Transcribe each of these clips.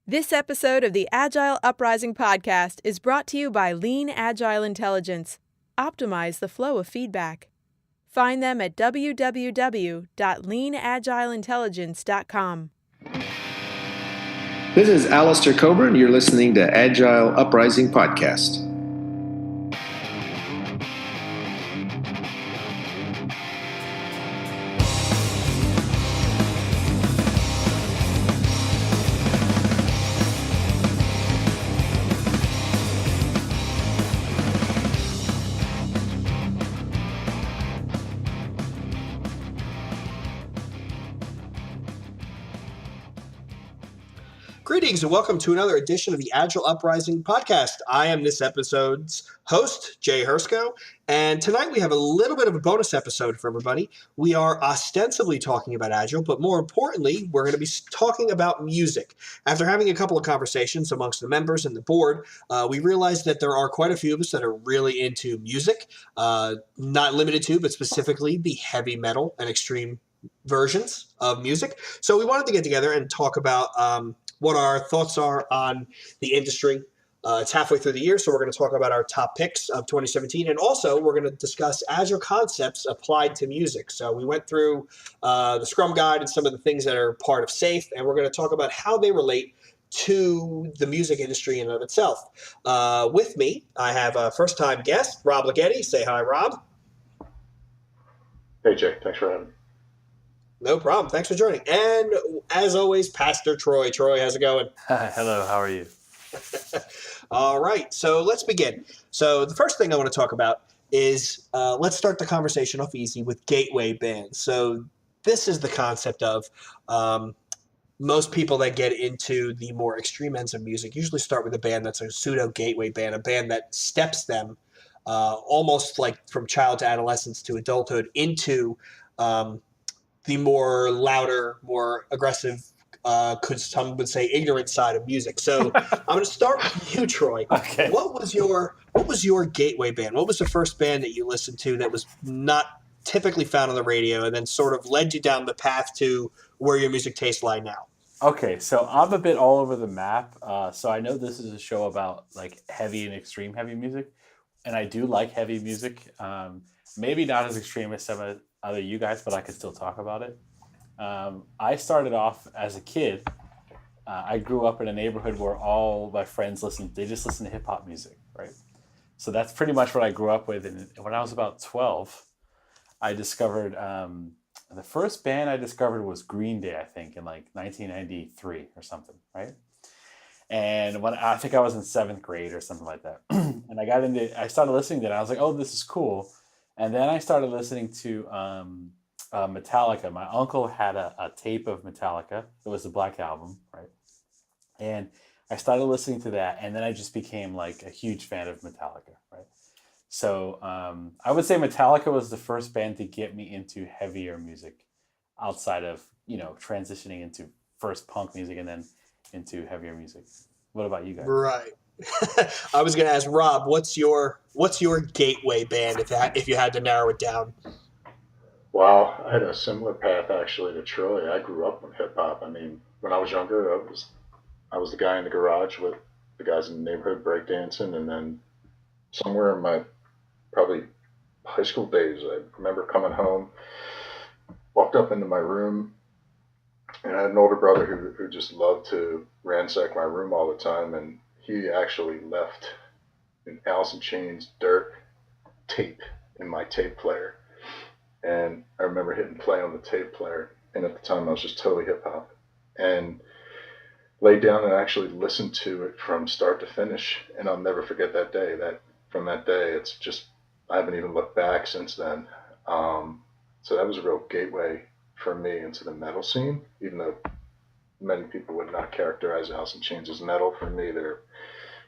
This episode of the Agile Uprising podcast is brought to you by Lean Agile Intelligence. Optimize the flow of feedback. Find them at www.leanagileintelligence.com. This is Alistair Coburn. You're listening to Agile Uprising Podcast. Greetings and welcome to another edition of the Agile Uprising podcast. I am this episode's host, Jay Hersko, and tonight we have a little bit of a bonus episode for everybody. We are ostensibly talking about Agile, but more importantly, we're going to be talking about music. After having a couple of conversations amongst the members and the board, we realized that there are quite a few of us that are really into music, not limited to, but specifically the heavy metal and extreme versions of music. So we wanted to get together and talk about what our thoughts are on the industry. It's halfway through the year, so we're going to talk about our top picks of 2017. And also, we're going to discuss Agile Concepts applied to music. So we went through the Scrum Guide and some of the things that are part of SAFe, and we're going to talk about how they relate to the music industry in and of itself. With me, I have a first-time guest, Rob Ligeti. Say hi, Rob. Hey, Jay. Thanks for having me. No problem. Thanks for joining. And as always, Pastor Troy. Troy, how's it going? Hello, how are you? All right, so let's begin. So the first thing I want to talk about is let's start the conversation off easy with gateway bands. So this is the concept of most people that get into the more extreme ends of music usually start with a band that's a pseudo gateway band, a band that steps them almost like from child to adolescence to adulthood into the more louder, more aggressive, could some would say ignorant side of music. So I'm going to start with you, Troy. Okay. What was your gateway band? What was the first band that you listened to that was not typically found on the radio and then sort of led you down the path to where your music tastes lie now? Okay, so I'm a bit all over the map. So I know this is a show about like heavy and extreme heavy music, and I do like heavy music. Maybe not as extreme as some of other you guys, but I could still talk about it. I started off as a kid. I grew up in a neighborhood where all my friends they just listened to hip hop music, right? So that's pretty much what I grew up with. And when I was about 12, I discovered, the first band I discovered was Green Day, I think, in like 1993 or something, right? And when I think I was in 7th grade or something like that. And I started listening to it. And I was like, oh, this is cool. And then I started listening to Metallica. My uncle had a tape of Metallica. It was the Black Album, right? And I started listening to that, and then I just became like a huge fan of Metallica, right? So I would say Metallica was the first band to get me into heavier music outside of, transitioning into first punk music and then into heavier music. What about you guys? Right. I was going to ask Rob, what's your gateway band if you had to narrow it down? Wow, I had a similar path actually to Troy. I grew up with hip hop. I mean, when I was younger, I was the guy in the garage with the guys in the neighborhood breakdancing, and then somewhere in my probably high school days, I remember coming home, walked up into my room, and I had an older brother who just loved to ransack my room all the time, and he actually left an Alice in Chains Dirt tape in my tape player. And I remember hitting play on the tape player, and at the time I was just totally hip hop, and laid down and actually listened to it from start to finish. And I'll never forget that day. From that day, it's just, I haven't even looked back since then. So that was a real gateway for me into the metal scene, even though many people would not characterize Alice in Chains as metal. For me, they're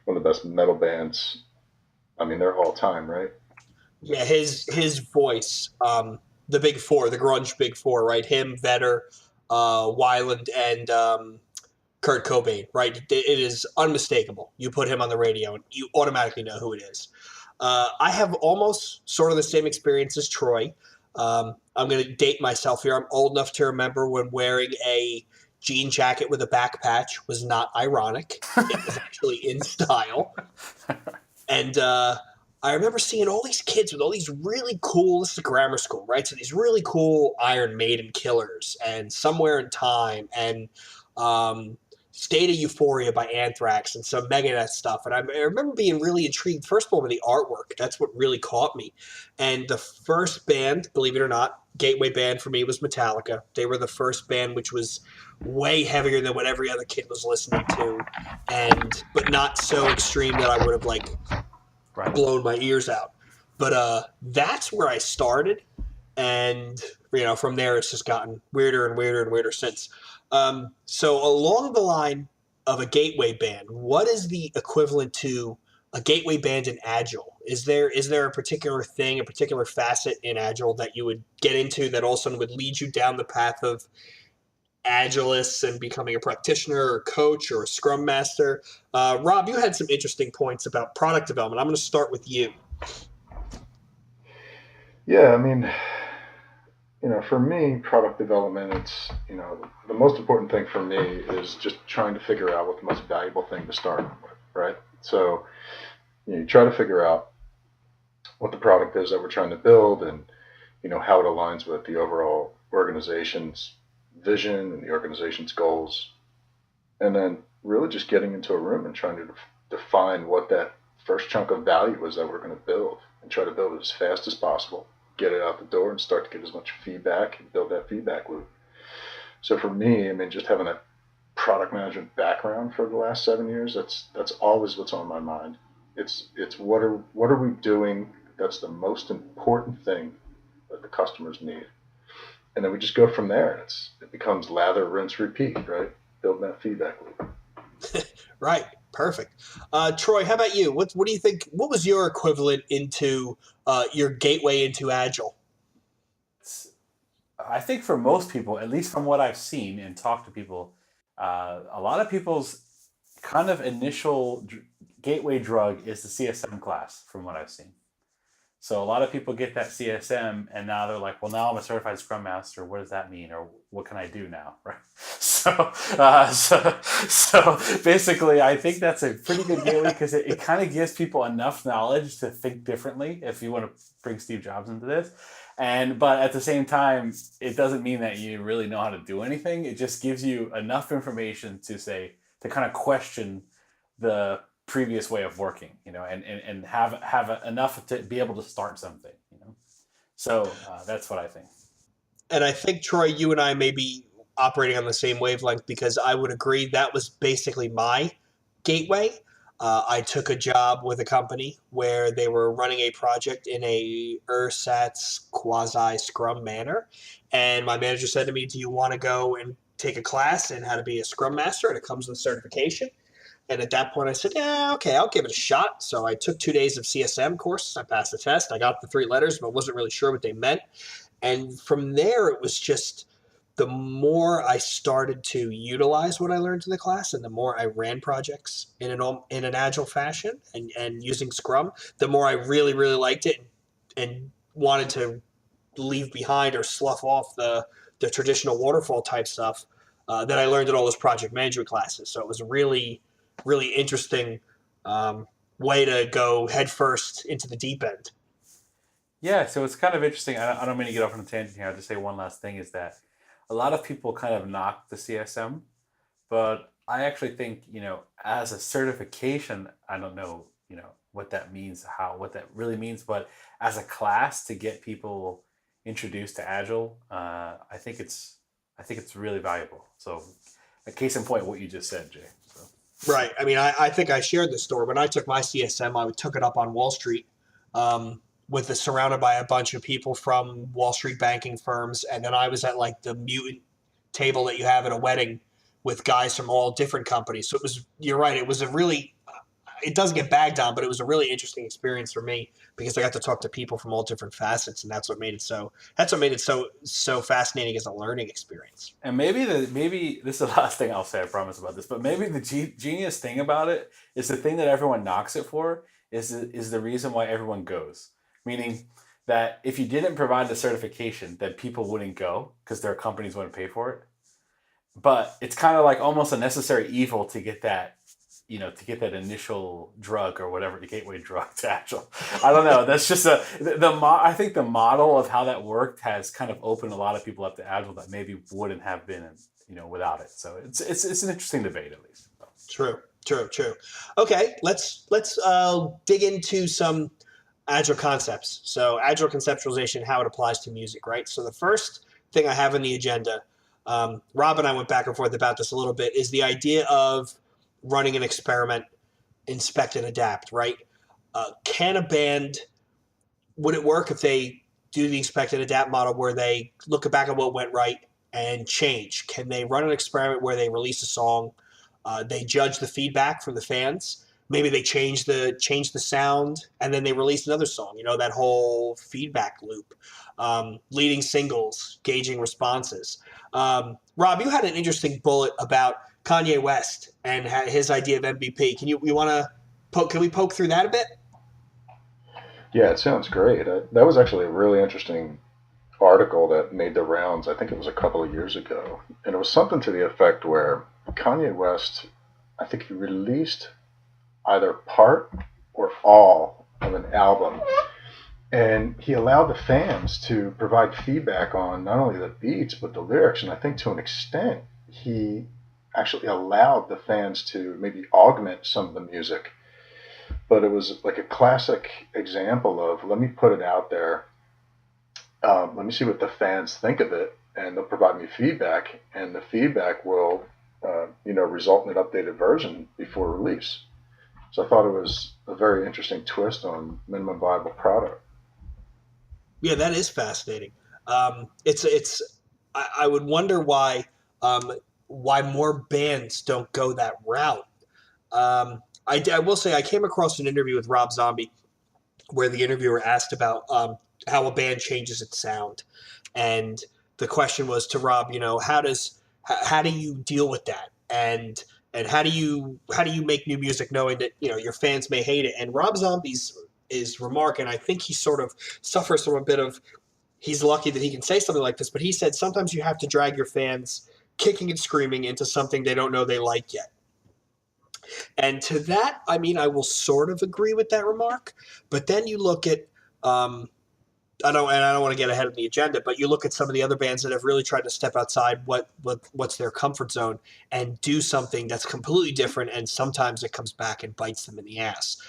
one of the best metal bands. I mean, they're all time, right? Yeah, his voice, the big four, the grunge big four, right? Him, Vedder, Weiland, and Kurt Cobain, right? It is unmistakable. You put him on the radio, and you automatically know who it is. I have almost sort of the same experience as Troy. I'm going to date myself here. I'm old enough to remember when wearing a jean jacket with a back patch was not ironic. It was actually in style. And I remember seeing all these kids with all these really cool, this is a grammar school, right? So these really cool Iron Maiden killers and Somewhere in Time and State of Euphoria by Anthrax and some Megadeth stuff. And I remember being really intrigued, first of all, with the artwork. That's what really caught me. And the first band, believe it or not, gateway band for me was Metallica. They were the first band which was way heavier than what every other kid was listening to, but not so extreme that I would have like blown my ears out. But that's where I started, and from there it's just gotten weirder and weirder and weirder since. So along the line of a gateway band, what is the equivalent to a gateway band in Agile? Is there a particular thing, a particular facet in Agile that you would get into that also would lead you down the path of Agilists and becoming a practitioner or coach or a Scrum Master? Rob, you had some interesting points about product development. I'm going to start with you. Yeah, I mean, for me, product development, it's, the most important thing for me is just trying to figure out what the most valuable thing to start with, right? So you try to figure out what the product is that we're trying to build and, how it aligns with the overall organization's vision and the organization's goals. And then really just getting into a room and trying to define what that first chunk of value is that we're going to build and try to build it as fast as possible, get it out the door and start to get as much feedback and build that feedback loop. So for me, I mean, just having a product management background for the last 7 years, that's always what's on my mind. It's what are we doing that's the most important thing that the customers need. And then we just go from there. It becomes lather, rinse, repeat, right? Building that feedback loop. Right. Perfect. Troy, how about you? What do you think? What was your equivalent into your gateway into Agile? I think for most people, at least from what I've seen and talked to people, a lot of people's kind of initial gateway drug is the CSM class, from what I've seen. So a lot of people get that CSM and now they're like, well, now I'm a certified Scrum Master. What does that mean? Or what can I do now? Right. So basically, I think that's a pretty good gateway because it kind of gives people enough knowledge to think differently, if you want to bring Steve Jobs into this. But at the same time, it doesn't mean that you really know how to do anything. It just gives you enough information to kind of question the previous way of working, and have enough to be able to start something, So that's what I think. And I think, Troy, you and I may be operating on the same wavelength, because I would agree that was basically my gateway. I took a job with a company where they were running a project in a ersatz quasi Scrum manner. And my manager said to me, do you want to go and take a class in how to be a Scrum Master? And it comes with certification. And at that point I said, yeah, okay, I'll give it a shot. So I took 2 days of CSM courses. I passed the test. I got the 3 letters, but wasn't really sure what they meant. And from there, it was just the more I started to utilize what I learned in the class and the more I ran projects in an Agile fashion and using Scrum, the more I really, really liked it and wanted to leave behind or slough off the traditional waterfall type stuff that I learned in all those project management classes. So it was a really, really interesting way to go headfirst into the deep end. Yeah, so it's kind of interesting. I don't mean to get off on a tangent here. I'll just say one last thing is that a lot of people kind of knock the CSM, but I actually think, as a certification, I don't know, what that means, what that really means, but as a class to get people introduced to Agile, I think it's really valuable. So a case in point, what you just said, Jay. So. Right. I mean, I think I shared this story. When I took my CSM, I took it up on Wall Street, surrounded by a bunch of people from Wall Street banking firms. And then I was at like the mutant table that you have at a wedding with guys from all different companies. So you're right. It was it doesn't get bagged on, but it was a really interesting experience for me because I got to talk to people from all different facets. And that's what made it so fascinating as a learning experience. And maybe this is the last thing I'll say, I promise, about this, but maybe the genius thing about it is the thing that everyone knocks it for is the reason why everyone goes. Meaning that if you didn't provide the certification, then people wouldn't go because their companies wouldn't pay for it. but it's kind of like almost a necessary evil to get that, to get that initial drug or whatever, the gateway drug to Agile. I don't know. That's just I think the model of how that worked has kind of opened a lot of people up to Agile that maybe wouldn't have been, without it. So it's an interesting debate, at least. True. Okay, let's dig into some Agile concepts. So Agile conceptualization, how it applies to music, right? So the first thing I have on the agenda, Rob and I went back and forth about this a little bit, is the idea of running an experiment, inspect and adapt, right? Can a band, would it work if they do the inspect and adapt model where they look back at what went right and change? Can they run an experiment where they release a song, they judge the feedback from the fans, maybe they change the sound, and then they release another song, that whole feedback loop, leading singles, gauging responses. Rob, you had an interesting bullet about Kanye West and his idea of MVP. Can we poke through that a bit? Yeah, it sounds great. That was actually a really interesting article that made the rounds. I think it was a couple of years ago. And it was something to the effect where Kanye West, I think he released either part or all of an album. And he allowed the fans to provide feedback on not only the beats, but the lyrics. And I think to an extent, he actually allowed the fans to maybe augment some of the music. But it was like a classic example of, let me put it out there. Let me see what the fans think of it, and they'll provide me feedback, and the feedback will, result in an updated version before release. So I thought it was a very interesting twist on minimum viable product. Yeah, that is fascinating. I would wonder why more bands don't go that route. I will say I came across an interview with Rob Zombie where the interviewer asked about how a band changes its sound, and the question was to Rob, how do you deal with that, and how do you make new music knowing that your fans may hate it? And Rob Zombie's remark, and I think he sort of suffers from a bit of, he's lucky that he can say something like this, but he said sometimes you have to drag your fans kicking and screaming into something they don't know they like yet. And to that, I will sort of agree with that remark. But then you look at, I don't want to get ahead of the agenda, but you look at some of the other bands that have really tried to step outside what's their comfort zone and do something that's completely different, and sometimes it comes back and bites them in the ass.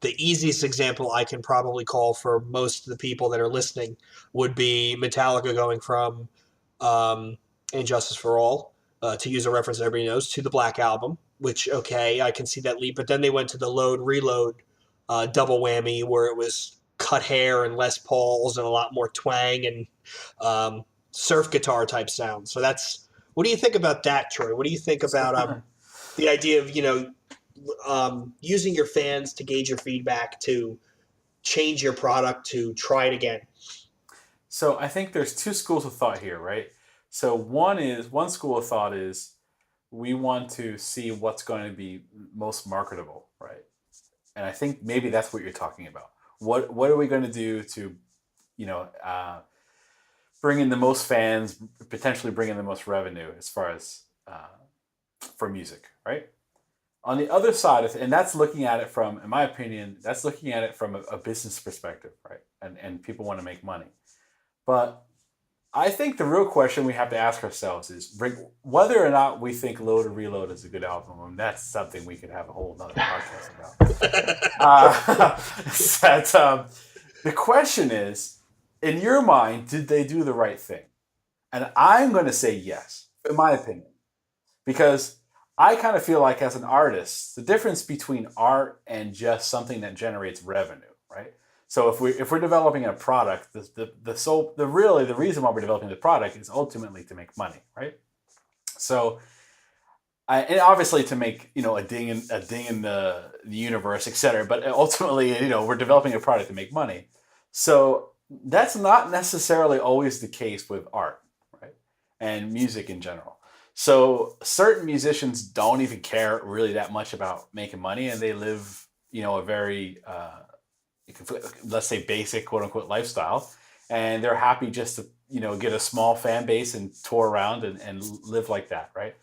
The easiest example I can probably call for most of the people that are listening would be Metallica going from Injustice for All, to use a reference that everybody knows, to the Black Album, which, okay, I can see that leap. But then they went to the Load Reload double whammy, where it was cut hair and Les Pauls and a lot more twang and surf guitar type sound. So what do you think about that, Troy? What do you think about the idea of, using your fans to gauge your feedback, to change your product, to try it again? So I think there's two schools of thought here, right? So one school of thought is we want to see what's going to be most marketable, right? And I think maybe that's what you're talking about. What are we going to do to, bring in the most fans, potentially bring in the most revenue as far as for music, right? On the other side of it, and that's looking at it from, in my opinion, that's looking at it from a business perspective, right? And people want to make money. But I think the real question we have to ask ourselves is whether or not we think Load or Reload is a good album. And that's something we could have a whole nother podcast about. The question is, in your mind, did they do the right thing? And I'm going to say yes, in my opinion, because I kind of feel like as an artist, the difference between art and just something that generates revenue, right? So if we're developing a product, the reason why we're developing the product is ultimately to make money, right? So, and obviously to make a ding in the universe, et cetera. But ultimately, we're developing a product to make money. So that's not necessarily always the case with art, right? And music in general. So certain musicians don't even care really that much about making money, and they live, a very let's say basic quote unquote lifestyle, and they're happy just to get a small fan base and tour around and live like that, right?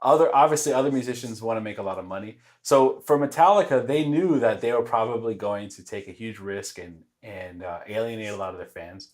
Other musicians want to make a lot of money. So for Metallica, they knew that they were probably going to take a huge risk and alienate a lot of their fans.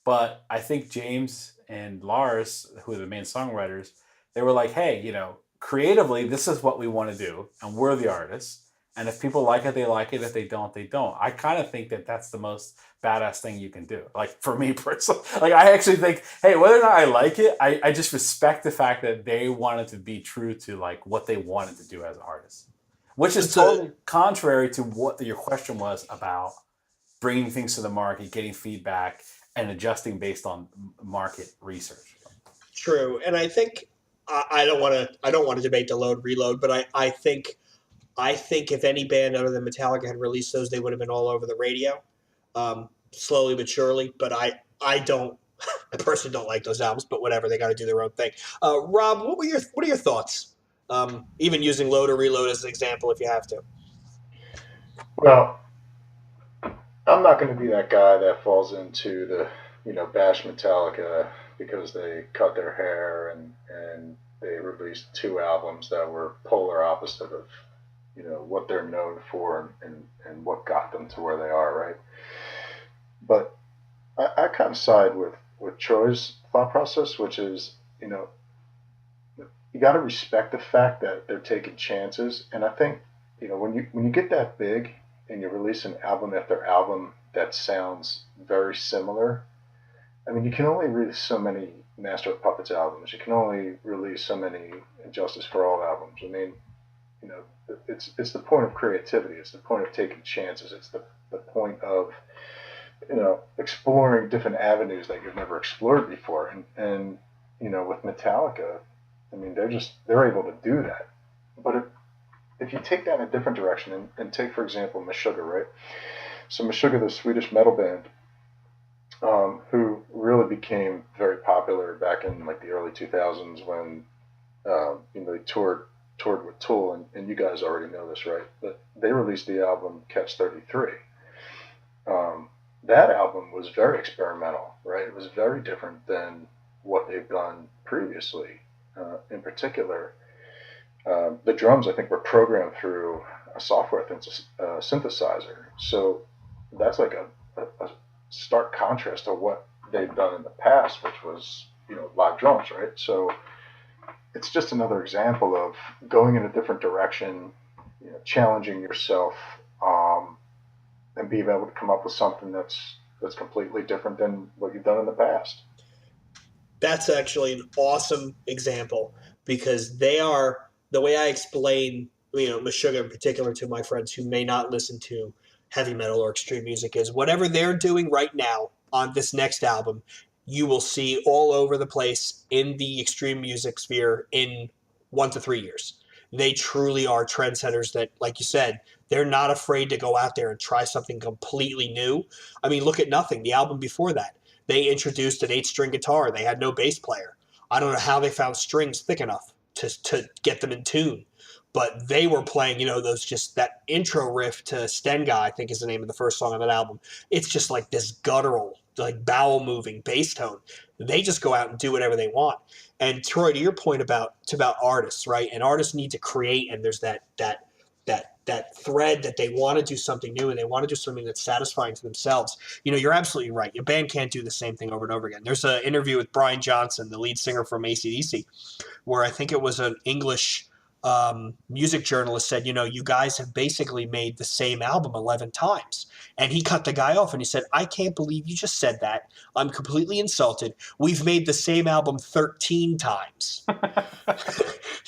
But I think James and Lars, who are the main songwriters, they were like, hey, creatively, this is what we want to do, and we're the artists. And if people like it, they like it. If they don't, they don't. I kind of think that that's the most badass thing you can do. Like for me personally, like I actually think, hey, whether or not I like it, I just respect the fact that they wanted to be true to like what they wanted to do as artists, which is totally contrary to what your question was about bringing things to the market, getting feedback, and adjusting based on market research. True, and I think I don't want to debate the load reload, but I think if any band other than Metallica had released those, they would have been all over the radio, slowly but surely. But I don't. I personally don't like those albums, but whatever, they got to do their own thing. Rob, what are your thoughts? Even using load or reload as an example, if you have to. Well, I'm not going to be that guy that falls into the bash Metallica because they cut their hair and they released 2 albums that were polar opposite of what they're known for and what got them to where they are, right? But I kind of side with Troy's thought process, which is, you got to respect the fact that they're taking chances. And I think, when you get that big and you release an album after album that sounds very similar, I mean, you can only release so many Master of Puppets albums. You can only release so many Justice for All albums. I mean, it's the point of creativity. It's the point of taking chances. It's the point of exploring different avenues that you've never explored before. And with Metallica, I mean, they're able to do that. But if you take that in a different direction and take, for example, Meshuggah, right? So Meshuggah, the Swedish metal band, who really became very popular back in like the early 2000s when they toured with Tool, and you guys already know this, right? But they released the album Catch 33. That album was very experimental, right? It was very different than what they've done previously. In particular, the drums, I think, were programmed through a software synthesizer. So that's like a stark contrast to what they've done in the past, which was, live drums, right? So it's just another example of going in a different direction, challenging yourself, and being able to come up with something that's completely different than what you've done in the past. That's actually an awesome example because they are, the way I explain, Meshuggah in particular to my friends who may not listen to heavy metal or extreme music, is whatever they're doing right now on this next album, you will see all over the place in the extreme music sphere in 1 to 3 years. They truly are trendsetters that, like you said, they're not afraid to go out there and try something completely new. I mean, look at Nothing, the album before that. They introduced an 8-string guitar. They had no bass player. I don't know how they found strings thick enough to get them in tune. But they were playing, that intro riff to Stenga, I think is the name of the first song on that album. It's just like this guttural, like bowel moving bass tone. They just go out and do whatever they want. And Troy, to your point about artists, right? And artists need to create, and there's that thread that they want to do something new and they want to do something that's satisfying to themselves. You're absolutely right. Your band can't do the same thing over and over again. There's an interview with Brian Johnson, the lead singer from AC/DC, where I think it was an English music journalist said, you guys have basically made the same album 11 times. And he cut the guy off and he said, I can't believe you just said that. I'm completely insulted. We've made the same album 13 times.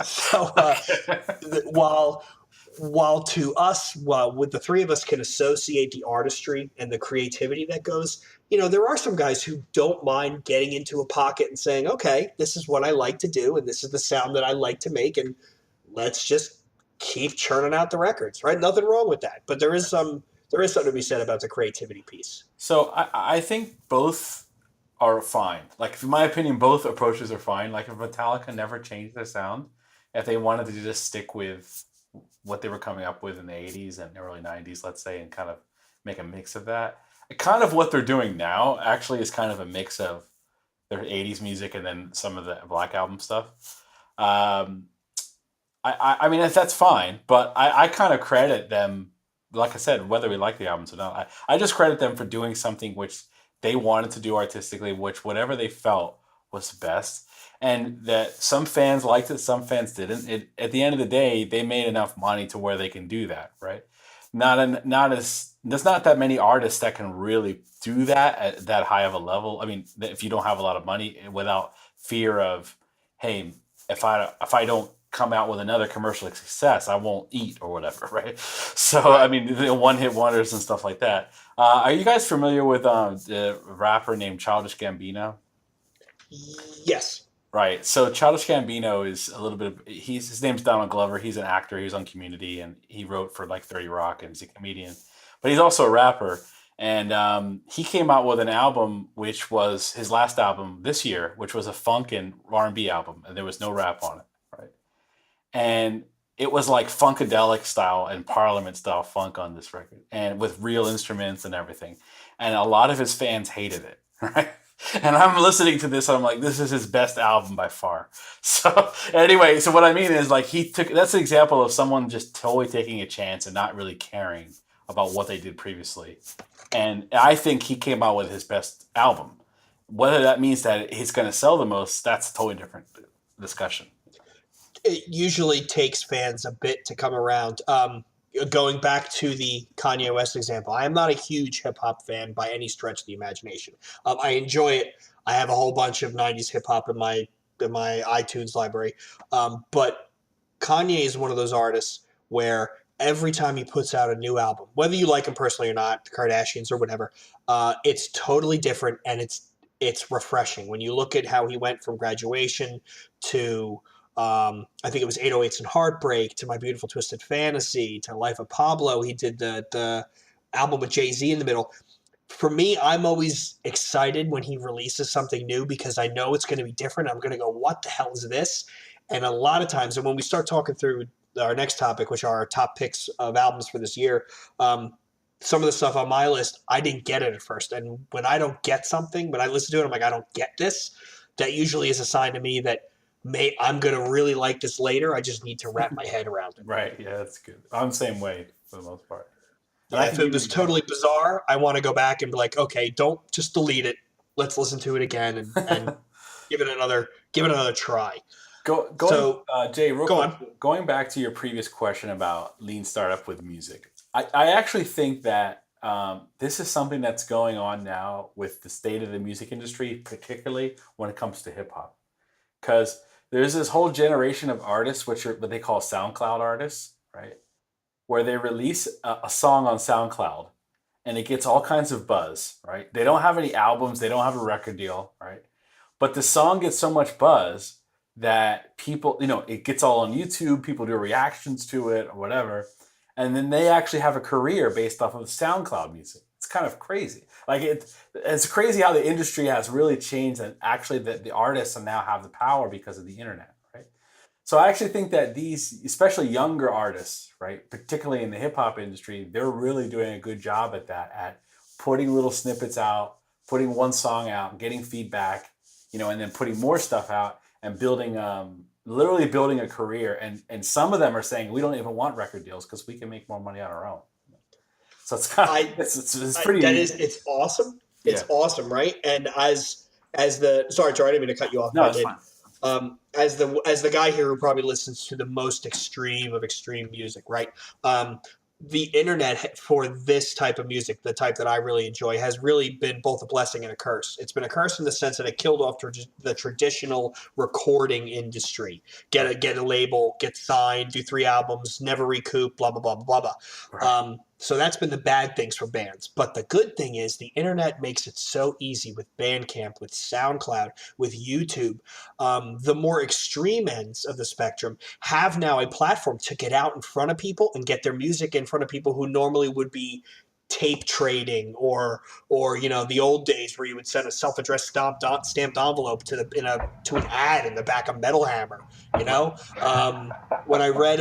So while to us, with the three of us can associate the artistry and the creativity that goes, there are some guys who don't mind getting into a pocket and saying, okay, this is what I like to do and this is the sound that I like to make, and let's just keep churning out the records, right? Nothing wrong with that. But there is something to be said about the creativity piece. So I think both are fine. Like, in my opinion, both approaches are fine. Like, if Metallica never changed their sound, if they wanted to just stick with what they were coming up with in the 80s and early 90s, let's say, and kind of make a mix of that. Kind of what they're doing now actually is kind of a mix of their 80s music and then some of the Black Album stuff. Um, I mean, that's fine, but I kind of credit them, like I said, whether we like the albums or not, I just credit them for doing something which they wanted to do artistically, which whatever they felt was best. And that some fans liked it, some fans didn't. At the end of the day, they made enough money to where they can do that, right? There's not that many artists that can really do that at that high of a level. I mean, if you don't have a lot of money, without fear of, hey, if I don't come out with another commercial success, I won't eat or whatever, right? So I mean, the one hit wonders and stuff like that. Are you guys familiar with the rapper named Childish Gambino? Yes. Right. So Childish Gambino is a little bit. His name's Donald Glover. He's an actor. He was on Community, and he wrote for like 30 Rock, and he's a comedian. But he's also a rapper. And he came out with an album, which was his last album this year, which was a funk and R&B album, and there was no rap on it, right? And it was like funkadelic style and Parliament style funk on this record, and with real instruments and everything. And a lot of his fans hated it, right? And I'm listening to this, and I'm like, this is his best album by far. So anyway, so what I mean is like that's an example of someone just totally taking a chance and not really caring about what they did previously. And I think he came out with his best album. Whether that means that he's going to sell the most, that's a totally different discussion. It usually takes fans a bit to come around. Going back to the Kanye West example, I am not a huge hip hop fan by any stretch of the imagination. I enjoy it. I have a whole bunch of 90s hip hop in my iTunes library. But Kanye is one of those artists where every time he puts out a new album, whether you like him personally or not, the Kardashians or whatever, it's totally different, and it's refreshing. When you look at how he went from Graduation to I think it was 808s and Heartbreak, to My Beautiful Twisted Fantasy, to Life of Pablo. He did the album with Jay-Z in the middle. For me, I'm always excited when he releases something new because I know it's going to be different. I'm going to go, what the hell is this? And a lot of times, and when we start talking through our next topic, which are our top picks of albums for this year, some of the stuff on my list, I didn't get it at first. And when I don't get something, when I listen to it, I'm like, I don't get this. That usually is a sign to me that I'm going to really like this later. I just need to wrap my head around it. Right. Yeah, that's good. I'm the same way for the most part. Yeah, if it was totally bizarre, I want to go back and be like, okay, don't just delete it. Let's listen to it again and give it another try. Jay, going back to your previous question about lean startup with music, I actually think that this is something that's going on now with the state of the music industry, particularly when it comes to hip hop. Because there's this whole generation of artists, which are what they call SoundCloud artists, right? Where they release a song on SoundCloud and it gets all kinds of buzz, right? They don't have any albums, they don't have a record deal, right? But the song gets so much buzz that people, it gets all on YouTube, people do reactions to it or whatever. And then they actually have a career based off of SoundCloud music. It's kind of crazy. Like it's crazy how the industry has really changed, and actually the artists now have the power because of the internet, right? So I actually think that these, especially younger artists, right, particularly in the hip hop industry, they're really doing a good job at that, at putting little snippets out, putting one song out, getting feedback, and then putting more stuff out and literally building a career. And some of them are saying, we don't even want record deals because we can make more money on our own. So it's kind of, it's pretty. It's awesome. It's awesome, right? And as sorry, Joe, I didn't mean to cut you off. No, it's fine. As the guy here who probably listens to the most extreme of extreme music, right? The internet for this type of music, the type that I really enjoy, has really been both a blessing and a curse. It's been a curse in the sense that it killed off the traditional recording industry. Get a label, get signed, do 3 albums, never recoup, blah, blah, blah, blah, blah. Right. So that's been the bad things for bands. But the good thing is the internet makes it so easy with Bandcamp, with SoundCloud, with YouTube. The more extreme ends of the spectrum have now a platform to get out in front of people and get their music in front of people who normally would be tape trading or the old days where you would send a self-addressed stamped envelope to an ad in the back of Metal Hammer. When I read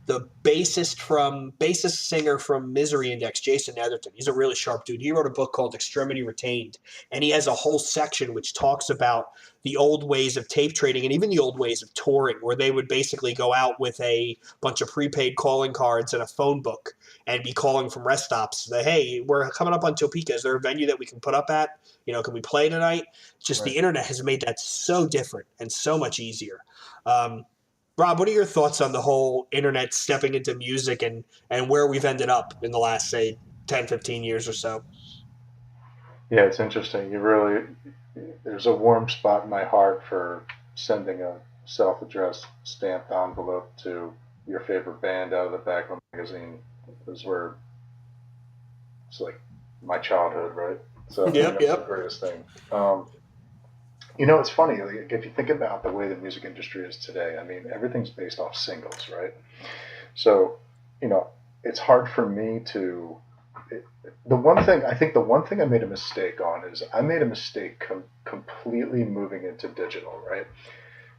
the bassist singer from Misery Index, Jason Netherton. He's a really sharp dude. He wrote a book called Extremity Retained, and he has a whole section which talks about the old ways of tape trading and even the old ways of touring, where they would basically go out with a bunch of prepaid calling cards and a phone book and be calling from rest stops. Say, hey, we're coming up on Topeka. Is there a venue that we can put up at? Can we play tonight? Just Right. the internet has made that so different and so much easier. Rob, what are your thoughts on the whole internet stepping into music and where we've ended up in the last, say, 10, 15 years or so? Yeah, it's interesting. There's a warm spot in my heart for sending a self-addressed stamped envelope to your favorite band out of the back of a magazine. Those were, it's like my childhood, right? So I mean, Yep, that was the yep. greatest thing. It's funny, like, if you think about the way the music industry is today. I mean, everything's based off singles, right? So, you know, it's hard for me to. The one thing I made a mistake on is I made a mistake completely moving into digital, right?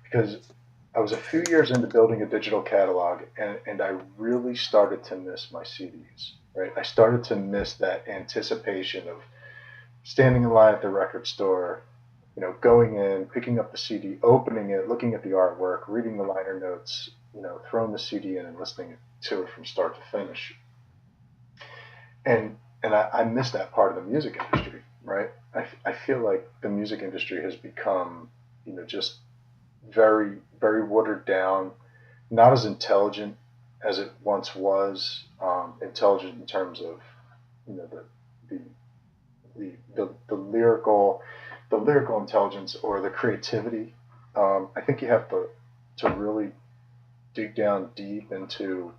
Because I was a few years into building a digital catalog, and I really started to miss my CDs, right? I started to miss that anticipation of standing in line at the record store, going in, picking up the CD, opening it, looking at the artwork, reading the liner notes, throwing the CD in and listening to it from start to finish. And I miss that part of the music industry, right? I feel like the music industry has become, just very, very watered down, not as intelligent as it once was. Intelligent in terms of, the the lyrical intelligence or the creativity. I think you have to really dig down deep into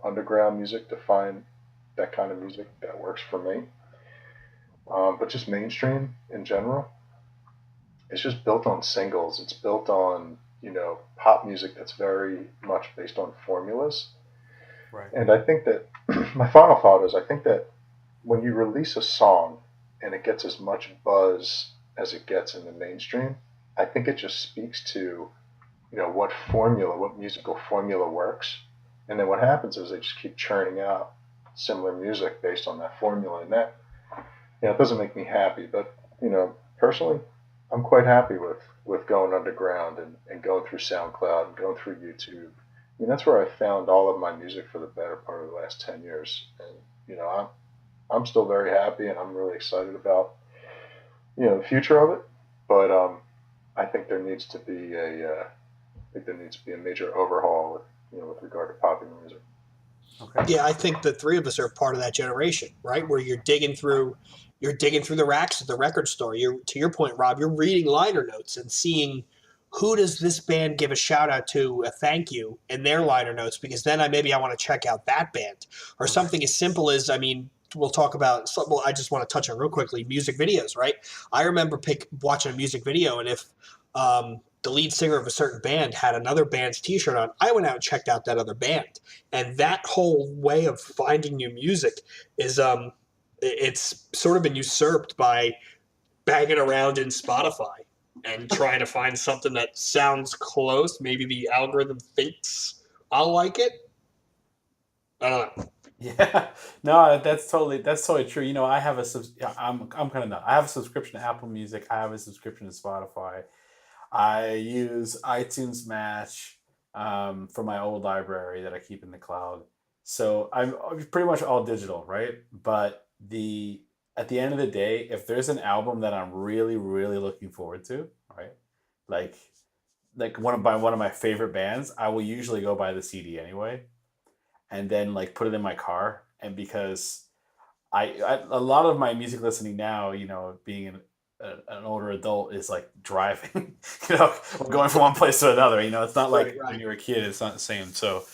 underground music to find that kind of music that works for me. But just mainstream in general, it's just built on singles. It's built on pop music that's very much based on formulas. Right. And I think that my final thought is I think that when you release a song and it gets as much buzz as it gets in the mainstream, I think it just speaks to what musical formula works. And then what happens is they just keep churning out similar music based on that formula. And that, it doesn't make me happy, but, personally, I'm quite happy with going underground and going through SoundCloud and going through YouTube. I mean, that's where I found all of my music for the better part of the last 10 years. And, I'm still very happy and I'm really excited about, the future of it. But I think there needs to be a major overhaul with regard to popular music. Okay. Yeah, I think the three of us are part of that generation, right? Where you're digging through the racks at the record store. To your point, Rob, you're reading liner notes and seeing who does this band give a shout out to, a thank you in their liner notes, because then maybe I want to check out that band. Or Right. something as simple as, I mean, we'll talk about, well, I just want to touch on real quickly music videos, right? I remember watching a music video, and if the lead singer of a certain band had another band's t-shirt on, I went out and checked out that other band. And that whole way of finding new music is it's sort of been usurped by banging around in Spotify and trying to find something that sounds close. Maybe the algorithm thinks I'll like it. I don't know. Yeah, no, that's totally true. I have yeah, I'm kind of not. I have a subscription to Apple Music. I have a subscription to Spotify. I use iTunes Match for my old library that I keep in the cloud. So I'm pretty much all digital, right? But the at the end of the day, if there's an album that I'm really, really looking forward to, right? Like one of my favorite bands, I will usually go buy the CD anyway, and then like put it in my car. And because I a lot of my music listening now, being an older adult, is like driving, going from one place to another. It's not Right, like when right. you were a kid; it's not the same. So,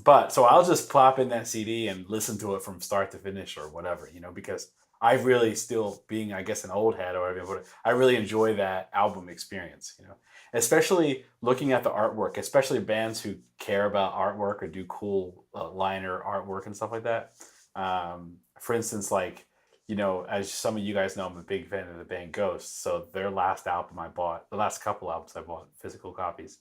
but so I'll just plop in that CD and listen to it from start to finish or whatever, because I really still, being, I guess, an old head or whatever, but I really enjoy that album experience. Especially looking at the artwork, especially bands who care about artwork or do cool liner artwork and stuff like that. For instance, like, as some of you guys know, I'm a big fan of the band Ghost. So their last album I bought, the last couple albums I bought physical copies,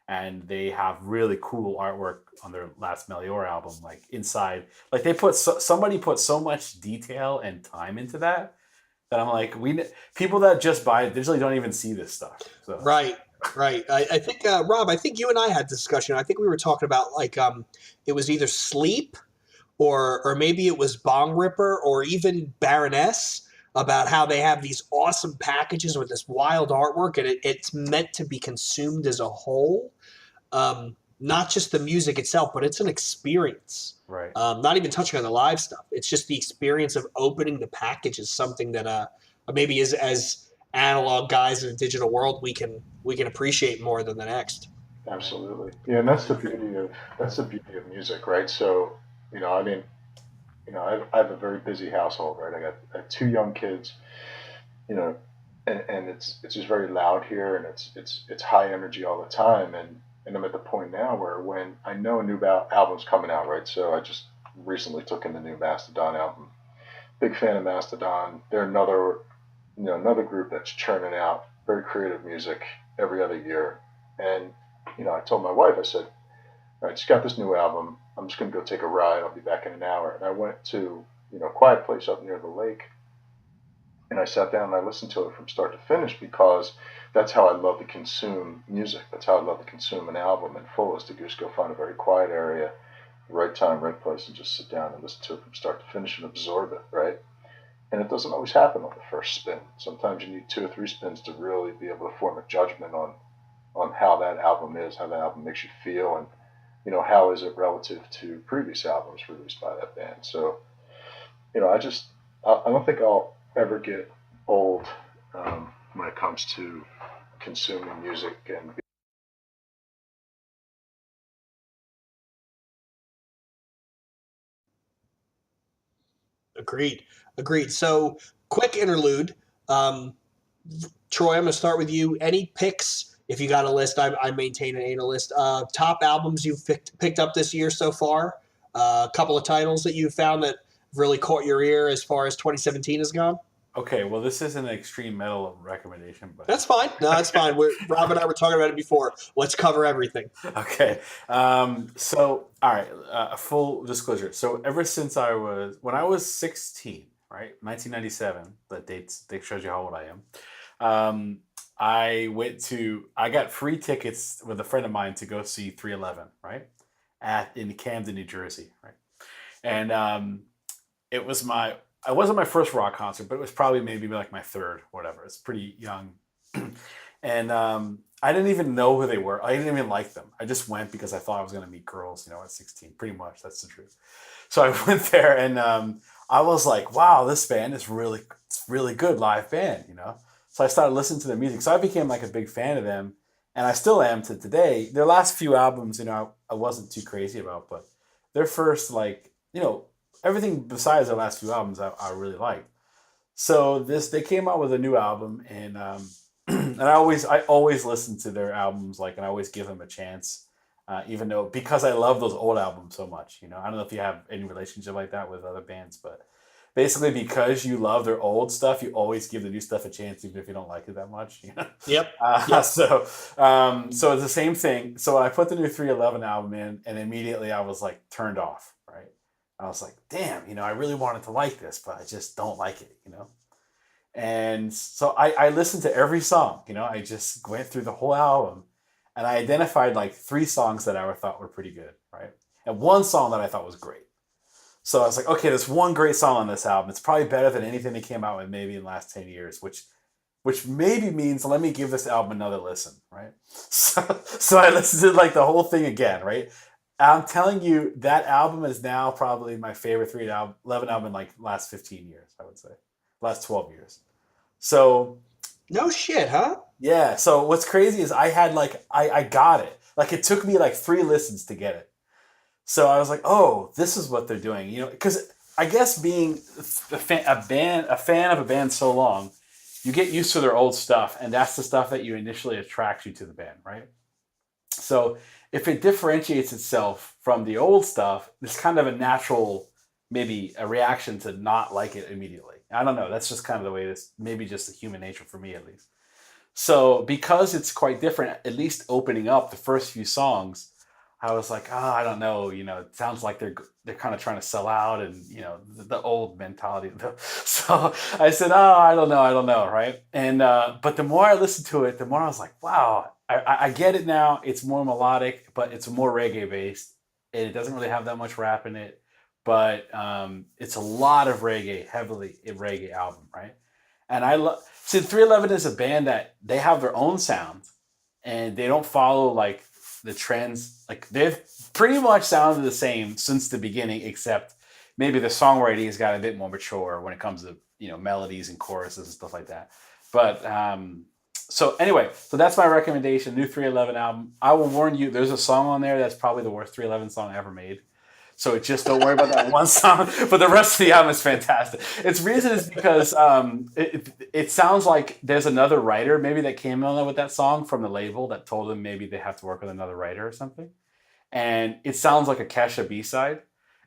and they have really cool artwork on their last Melior album. Like inside, like somebody put so much detail and time into that I'm like, people that just buy it digitally don't even see this stuff. So Right. I think Rob, I think you and I had a discussion. I think we were talking about like it was either Sleep or maybe it was Bong Ripper or even Baroness, about how they have these awesome packages with this wild artwork, and it's meant to be consumed as a whole. Not just the music itself, but it's an experience. right. Not even touching on the live stuff. It's just the experience of opening the package is something that maybe as analog guys in a digital world we can appreciate more than the next. Absolutely. Yeah, and that's the beauty of music, right? So, I mean, I have a very busy household, right? I got two young kids, you know, and it's just very loud here, and it's high energy all the time, and I'm at the point now where when I know a new album's coming out, right? So I just recently took in the new Mastodon album. Big fan of Mastodon. They're another group that's churning out very creative music every other year, and I told my wife, I said, all right, just got this new album. I'm just going to go take a ride. I'll be back in an hour. And I went to, a quiet place up near the lake. And I sat down and I listened to it from start to finish because that's how I love to consume music. That's how I love to consume an album in full, is to just go find a very quiet area, the right time, right place, and just sit down and listen to it from start to finish and absorb it, right? And it doesn't always happen on the first spin. Sometimes you need 2 or 3 spins to really be able to form a judgment on how that album is, how that album makes you feel, and how is it relative to previous albums released by that band. So, I don't think I'll ever get old when it comes to consuming music and. Agreed. So, quick interlude. Um, Troy, I'm going to start with you. Any picks? If you got a list, I maintain an anal list. Top albums you've picked up this year so far. A couple of titles that you found that really caught your ear as far as 2017 has gone. Okay, well, this is an extreme metal recommendation, but That's fine. No, that's fine. Rob and I were talking about it before. Let's cover everything. okay. So, all right, full disclosure. So, ever since when I was 16, right, 1997, that shows you how old I am. I got free tickets with a friend of mine to go see 311, right, in Camden, New Jersey, right, and it wasn't my first rock concert, but it was probably maybe like my third, whatever. It's pretty young. And I didn't even know who they were. I didn't even like them. I just went because I thought I was going to meet girls, at 16. Pretty much, that's the truth. So I went there, and I was like, wow, this band is it's really good live band, So I started listening to their music. So I became like a big fan of them, and I still am to today. Their last few albums, I wasn't too crazy about, but their first, everything besides their last few albums I really liked. So they came out with a new album, and and I always listen to their albums, and I always give them a chance, even though, because I love those old albums so much. I don't know if you have any relationship like that with other bands, but basically because you love their old stuff, you always give the new stuff a chance, even if you don't like it that much. Yep. So it's the same thing. So I put the new 311 album in, and immediately I was like turned off, right? I was like, damn, I really wanted to like this, but I just don't like it, And so I listened to every song, I just went through the whole album, and I identified like 3 songs that I thought were pretty good, right? And 1 song that I thought was great. So I was like, okay, there's 1 great song on this album. It's probably better than anything they came out with maybe in the last 10 years, which maybe means let me give this album another listen, right? So I listened to like the whole thing again, right? I'm telling you, that album is now probably my favorite 311 album in like last 15 years, I would say. Last 12 years. So. No shit, huh? Yeah. So what's crazy is I had I got it. Like it took me like 3 listens to get it. So I was like, oh, this is what they're doing. Because I guess being a fan of a band so long, you get used to their old stuff. And that's the stuff that initially attracts you to the band, right? So if it differentiates itself from the old stuff, it's kind of a natural, maybe a reaction to not like it immediately. I don't know. That's just kind of the way it is. Maybe just the human nature for me, at least. So because it's quite different, at least opening up the first few songs, I was like, I don't know, it sounds like they're kind of trying to sell out, and the old mentality. So I said, I don't know, right? And but the more I listened to it, the more I was like, wow, I get it now. It's more melodic, but it's more reggae based, and it doesn't really have that much rap in it, but it's a lot of reggae, heavily reggae album, right? And I love. See, 311 is a band that they have their own sound, and they don't follow like the trends. Like they've pretty much sounded the same since the beginning, except maybe the songwriting has got a bit more mature when it comes to melodies and choruses and stuff like that. But so anyway, so that's my recommendation. New 311 album. I will warn you, there's a song on there that's probably the worst 311 song ever made. So just don't worry about that one song, but the rest of the album is fantastic. Its reason is because it sounds like there's another writer maybe that came on with that song from the label that told them maybe they have to work with another writer or something. And it sounds like a Kesha B-side,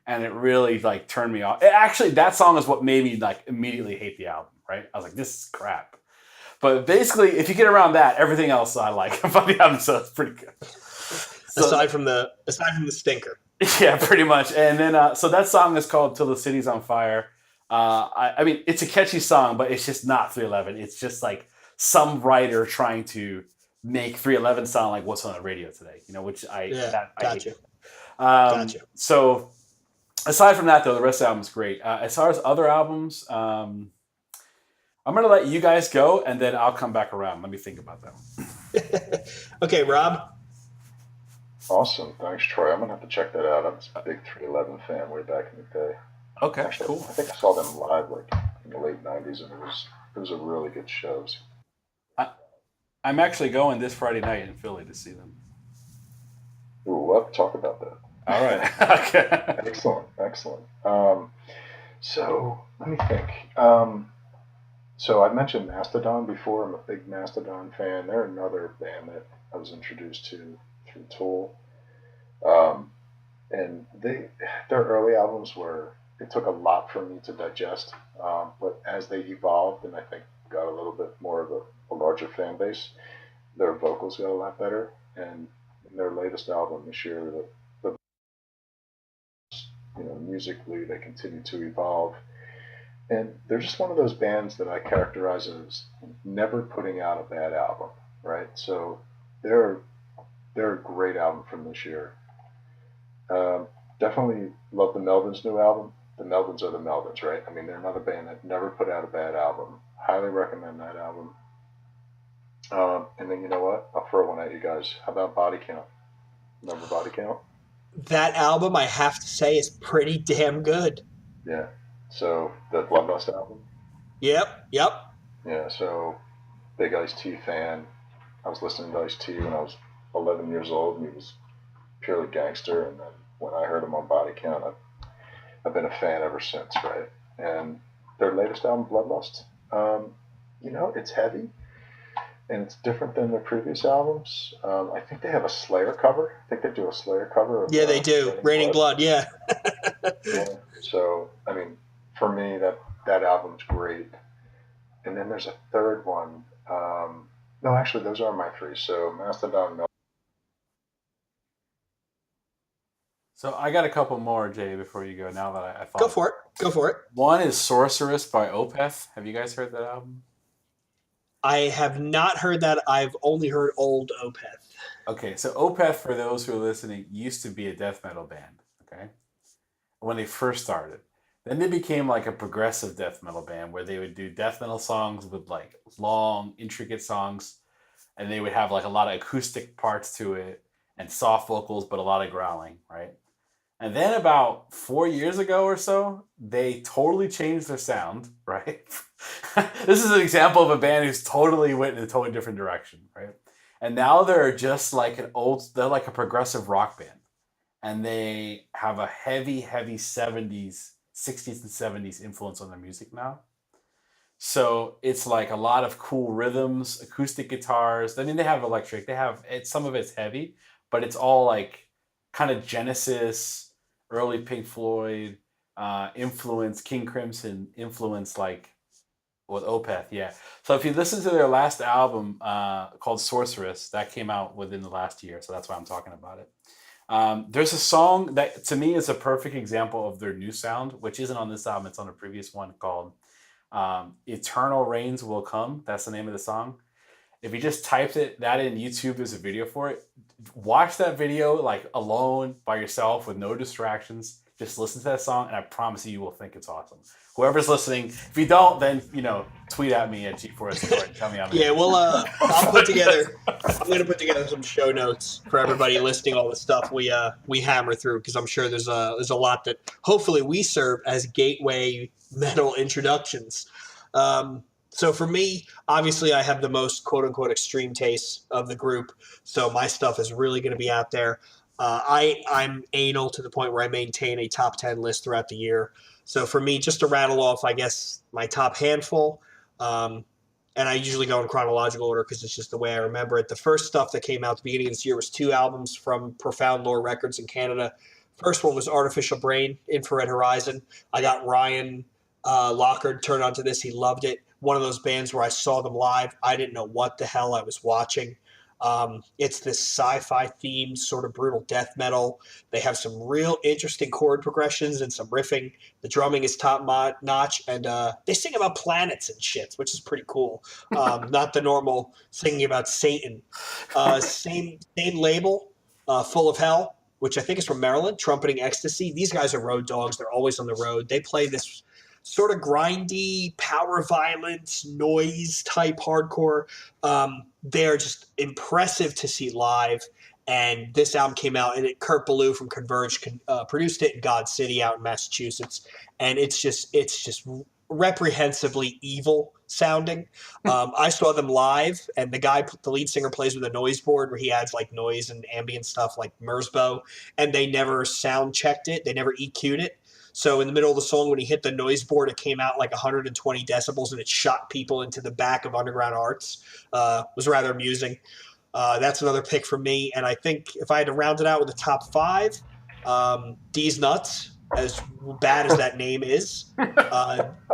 and it really like turned me off. Actually, that song is what made me like immediately hate the album, right? I was like, this is crap. But basically, if you get around that, everything else I like about the album, so it's pretty good. So, aside from the stinker. Yeah, pretty much. And then, so that song is called "Till the City's on Fire." I mean, it's a catchy song, but it's just not 311. It's just like some writer trying to make 311 sound like what's on the radio today, which I hate. Gotcha. So aside from that, though, the rest of the album is great. As far as other albums, I'm going to let you guys go, and then I'll come back around. Let me think about that. Okay, Rob. Awesome. Thanks, Troy. I'm going to have to check that out. I was a big 311 fan way back in the day. Okay, Actually, cool. I think I saw them live like in the late 90s, and it was a really good show. I'm actually going this Friday night in Philly to see them. Ooh, we'll have to talk about that. All right. Okay. Excellent. So let me think. So I mentioned Mastodon before. I'm a big Mastodon fan. They're another band that I was introduced to through Tool. And their early albums it took a lot for me to digest. But as they evolved and I think got a little bit more of a larger fan base, their vocals got a lot better. And in their latest album this year, the musically they continue to evolve. And they're just one of those bands that I characterize as never putting out a bad album, right? So they're a great album from this year. Definitely love the Melvins' new album. The Melvins are the Melvins, right? I mean, they're another band that never put out a bad album. Highly recommend that album. And then you know what? I'll throw one at you guys. How about Body Count? Remember Body Count? That album, I have to say, is pretty damn good. Yeah. So the Bloodlust album? Yep. Yeah, so big Ice-T fan. I was listening to Ice-T when I was 11 years old, and he was purely gangster. And then when I heard him on Body Count, I've been a fan ever since, right? And their latest album, Bloodlust, it's heavy, and it's different than their previous albums. I think they have a Slayer cover. I think they do a Slayer cover. Yeah, they do. Raining Blood, yeah. Yeah. So, I mean, for me, that album's great. And then there's a third one. No, actually, those are my three. So Mastodon, So I got a couple more, Jay, before you go. Now that I thought. Go for it. One is Sorceress by Opeth. Have you guys heard that album? I have not heard that. I've only heard old Opeth. Okay, so Opeth, for those who are listening, used to be a death metal band, okay? When they first started. Then they became like a progressive death metal band where they would do death metal songs with like long, intricate songs, and they would have like a lot of acoustic parts to it and soft vocals, but a lot of growling, right? And then about 4 years ago or so, they totally changed their sound, right? This is an example of a band who's totally went in a totally different direction, right? And now they're just like they're like a progressive rock band. And they have a heavy 60s and 70s influence on their music now. So it's like a lot of cool rhythms, acoustic guitars. I mean, they have electric. Some of it's heavy, but it's all like kind of Genesis, early Pink Floyd influence, King Crimson influence, like With Opeth, yeah. So if you listen to their last album called Sorceress, that came out within the last year, so that's why I'm talking about it. There's a song that to me is a perfect example of their new sound, which isn't on this album, it's on a previous one called Eternal Rains Will Come. That's the name of the song. If you just typed that in YouTube, there's a video for it. Watch that video like alone by yourself with no distractions. Just listen to that song, and I promise you will think it's awesome. Whoever's listening, if you don't, then tweet at me at G4S and tell me I'm Yeah, well, I'm going to put together some show notes for everybody listing all the stuff we hammer through, because I'm sure there's a lot that hopefully we serve as gateway metal introductions. So for me, obviously, I have the most quote unquote extreme taste of the group, so my stuff is really going to be out there. I'm anal to the point where I maintain a top 10 list throughout the year. So for me, just to rattle off, I guess, my top handful, and I usually go in chronological order because it's just the way I remember it. The first stuff that came out at the beginning of this year was 2 albums from Profound Lore Records in Canada. First one was Artificial Brain, Infrared Horizon. I got Ryan Lockard turned onto this. He loved it. One of those bands where I saw them live. I didn't know what the hell I was watching. It's this sci-fi themed sort of brutal death metal. They have some real interesting chord progressions and some riffing. The drumming is top notch, and they sing about planets and shit, which is pretty cool. Not the normal singing about Satan. Same label, Full of Hell, which I think is from Maryland, Trumpeting Ecstasy. These guys are road dogs. They're always on the road. They play this sort of grindy, power violence, noise type hardcore. They're just impressive to see live. And this album came out, and Kurt Ballou from Converge produced it in God City out in Massachusetts. And it's just reprehensibly evil sounding. I saw them live, and the lead singer plays with a noise board where he adds like noise and ambient stuff like Merzbow, and they never sound checked it. They never EQ'd it. So in the middle of the song, when he hit the noise board, it came out like 120 decibels, and it shot people into the back of Underground Arts. It was rather amusing. That's another pick for me. And I think if I had to round it out with the top 5, D's Nuts, as bad as that name is,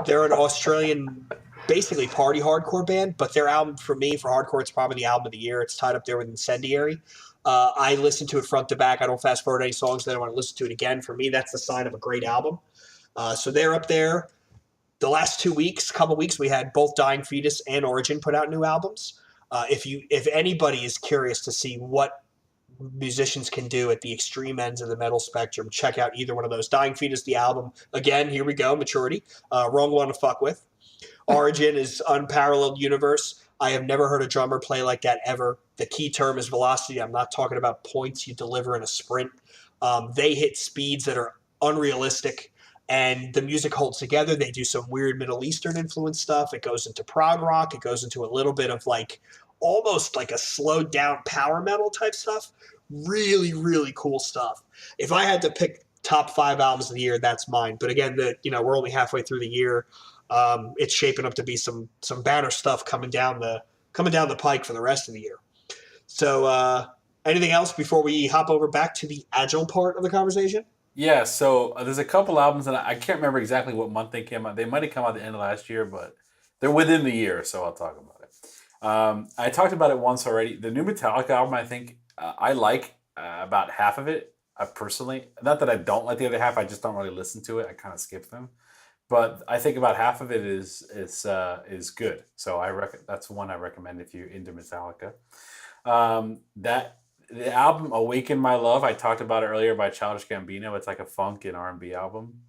they're an Australian, basically party hardcore band, but their album for me, for hardcore, it's probably the album of the year. It's tied up there with Incendiary. I listen to it front to back. I don't fast forward any songs. Then I want to listen to it again. For me, that's the sign of a great album. So they're up there. The last couple weeks, we had both Dying Fetus and Origin put out new albums. If anybody is curious to see what musicians can do at the extreme ends of the metal spectrum, check out either one of those. Dying Fetus, the album. Again, here we go, maturity. Wrong one to fuck with. Origin is unparalleled universe. I have never heard a drummer play like that ever. The key term is velocity. I'm not talking about points you deliver in a sprint. They hit speeds that are unrealistic, and the music holds together. They do some weird Middle Eastern influence stuff. It goes into prog rock. It goes into a little bit of like almost like a slowed down power metal type stuff. Really, really cool stuff. If I had to pick top 5 albums of the year, that's mine. But again, we're only halfway through the year. It's shaping up to be some banner stuff coming down the pike for the rest of the year. So anything else before we hop over back to the Agile part of the conversation? Yeah, so there's a couple albums, and I can't remember exactly what month they came out. They might have come out at the end of last year, but they're within the year, so I'll talk about it. I talked about it once already. The new Metallica album, I think I like about half of it, personally. Not that I don't like the other half, I just don't really listen to it. I kind of skip them. But I think about half of it is good. So that's one I recommend if you're into Metallica. The album Awaken My Love, I talked about it earlier, by Childish Gambino. It's like a funk and R&B album.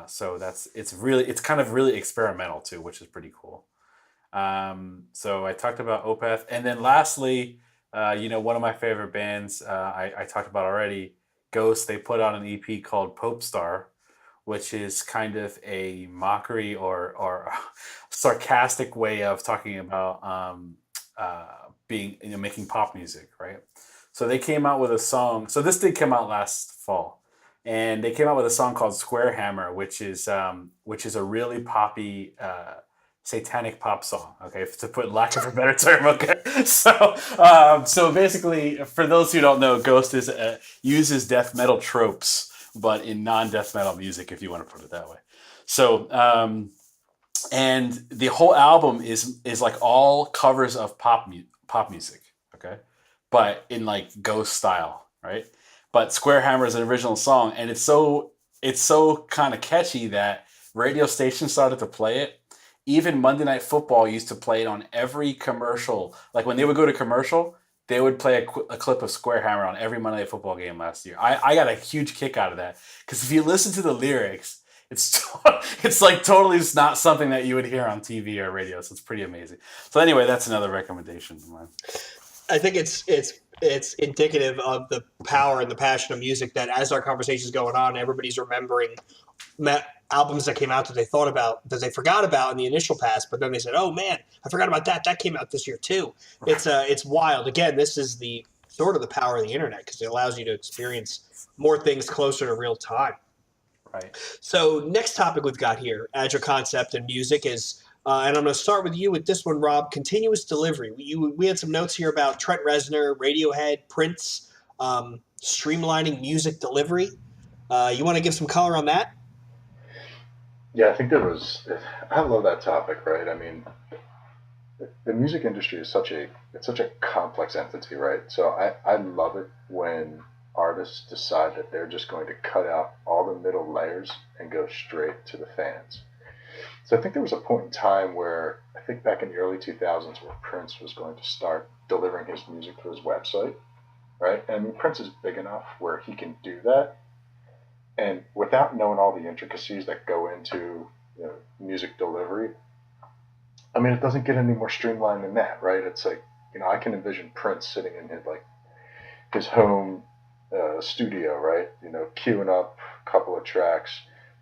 So it's kind of really experimental too, which is pretty cool. So I talked about Opeth, and then lastly, one of my favorite bands I talked about already, Ghost. They put out an EP called Pope Star, which is kind of a mockery or sarcastic way of talking about making pop music, right? So they came out with a song. So this did come out last fall, and they came out with a song called Square Hammer, which is a really poppy, satanic pop song. Okay, to put lack of a better term. Okay, so basically, for those who don't know, Ghost uses death metal tropes, but in non-death metal music, if you want to put it that way. So and the whole album is like all covers of pop music, okay, but in like ghost style, right? But Square Hammer is an original song, and it's so kind of catchy that radio stations started to play it. Even Monday Night Football used to play it on every commercial. Like when they would go to commercial, they would play a clip of Square Hammer on every Monday Night Football game last year. I got a huge kick out of that because if you listen to the lyrics, it's like totally not something that you would hear on TV or radio. So it's pretty amazing. So anyway, that's another recommendation of mine. I think it's indicative of the power and the passion of music that as our conversation is going on, everybody's remembering albums that came out that they thought about, that they forgot about in the initial past, but then they said, "Oh man, I forgot about that. That came out this year too." It's wild. Again, this is the sort of the power of the internet because it allows you to experience more things closer to real time. Right. So next topic we've got here, Agile Concept and music is, and I'm going to start with you with this one, Rob, continuous delivery. We had some notes here about Trent Reznor, Radiohead, Prince, streamlining music delivery. You want to give some color on that? Yeah, I think I love that topic, right? I mean, the music industry is such a complex entity, right? So I love it when artists decide that they're just going to cut out all the middle layers and go straight to the fans. So I think there was a point in time where I think back in the early 2000s where Prince was going to start delivering his music through his website, right? And I mean, Prince is big enough where he can do that, and without knowing all the intricacies that go into music delivery, I mean, it doesn't get any more streamlined than that, right? It's like, I can envision Prince sitting in his home studio, right? Queuing up a couple of tracks,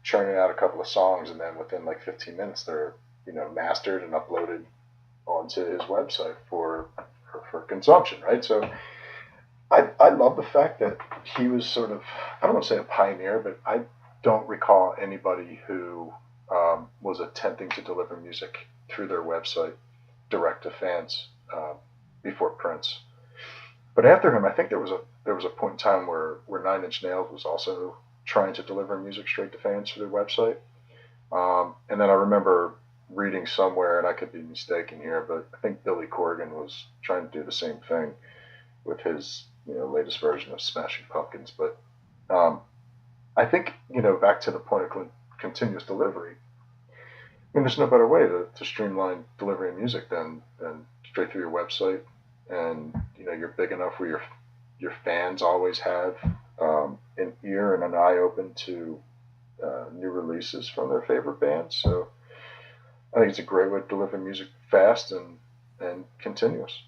churning out a couple of songs, and then within like 15 minutes, they're mastered and uploaded onto his website for consumption, right? So I love the fact that he was sort of, I don't want to say a pioneer, but I don't recall anybody who was attempting to deliver music through their website direct to fans before Prince. But after him, I think there was a point in time where Nine Inch Nails was also trying to deliver music straight to fans through their website. And then I remember reading somewhere, and I could be mistaken here, but I think Billy Corgan was trying to do the same thing with his latest version of Smashing Pumpkins. But I think back to the point of continuous delivery. I mean, there's no better way to streamline delivery of music than straight through your website, and you're big enough where your fans always have an ear and an eye open to new releases from their favorite bands. So I think it's a great way to deliver music fast and continuous.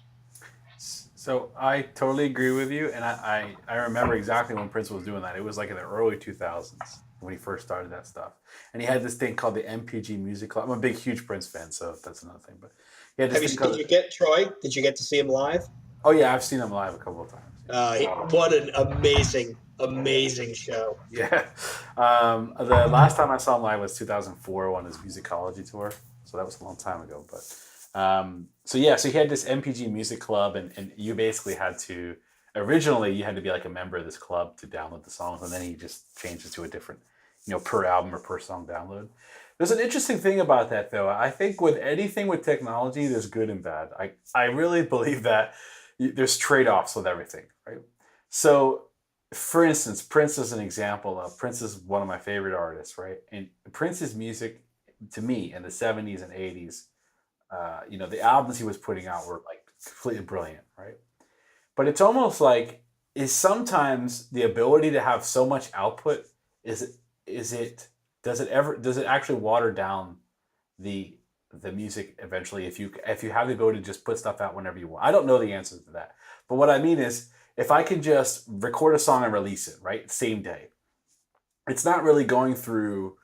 So I totally agree with you, and I remember exactly when Prince was doing that. It was like in the early 2000s when he first started that stuff. And he had this thing called the MPG Music Club. I'm a huge Prince fan, so that's another thing. But he had this Did you get Troy? Did you get to see him live? Oh yeah, I've seen him live a couple of times. What an amazing show. Yeah. The last time I saw him live was 2004 on his Musicology tour. So that was a long time ago. But so he had this MPG Music Club, and you basically had to, originally you had to be like a member of this club to download the songs, and then he just changed it to a different, per album or per song download. There's an interesting thing about that though. I think with anything with technology, there's good and bad. I really believe that there's trade-offs with everything, right? So for instance, Prince is an example. Prince is one of my favorite artists, right? And Prince's music, to me, in the 70s and 80s, the albums he was putting out were like completely brilliant, right? But it's almost like, is sometimes the ability to have so much output, does it actually water down the music eventually if you have the ability to just put stuff out whenever you want? I don't know the answer to that. But what I mean is, if I can just record a song and release it, right, same day, it's not really going through,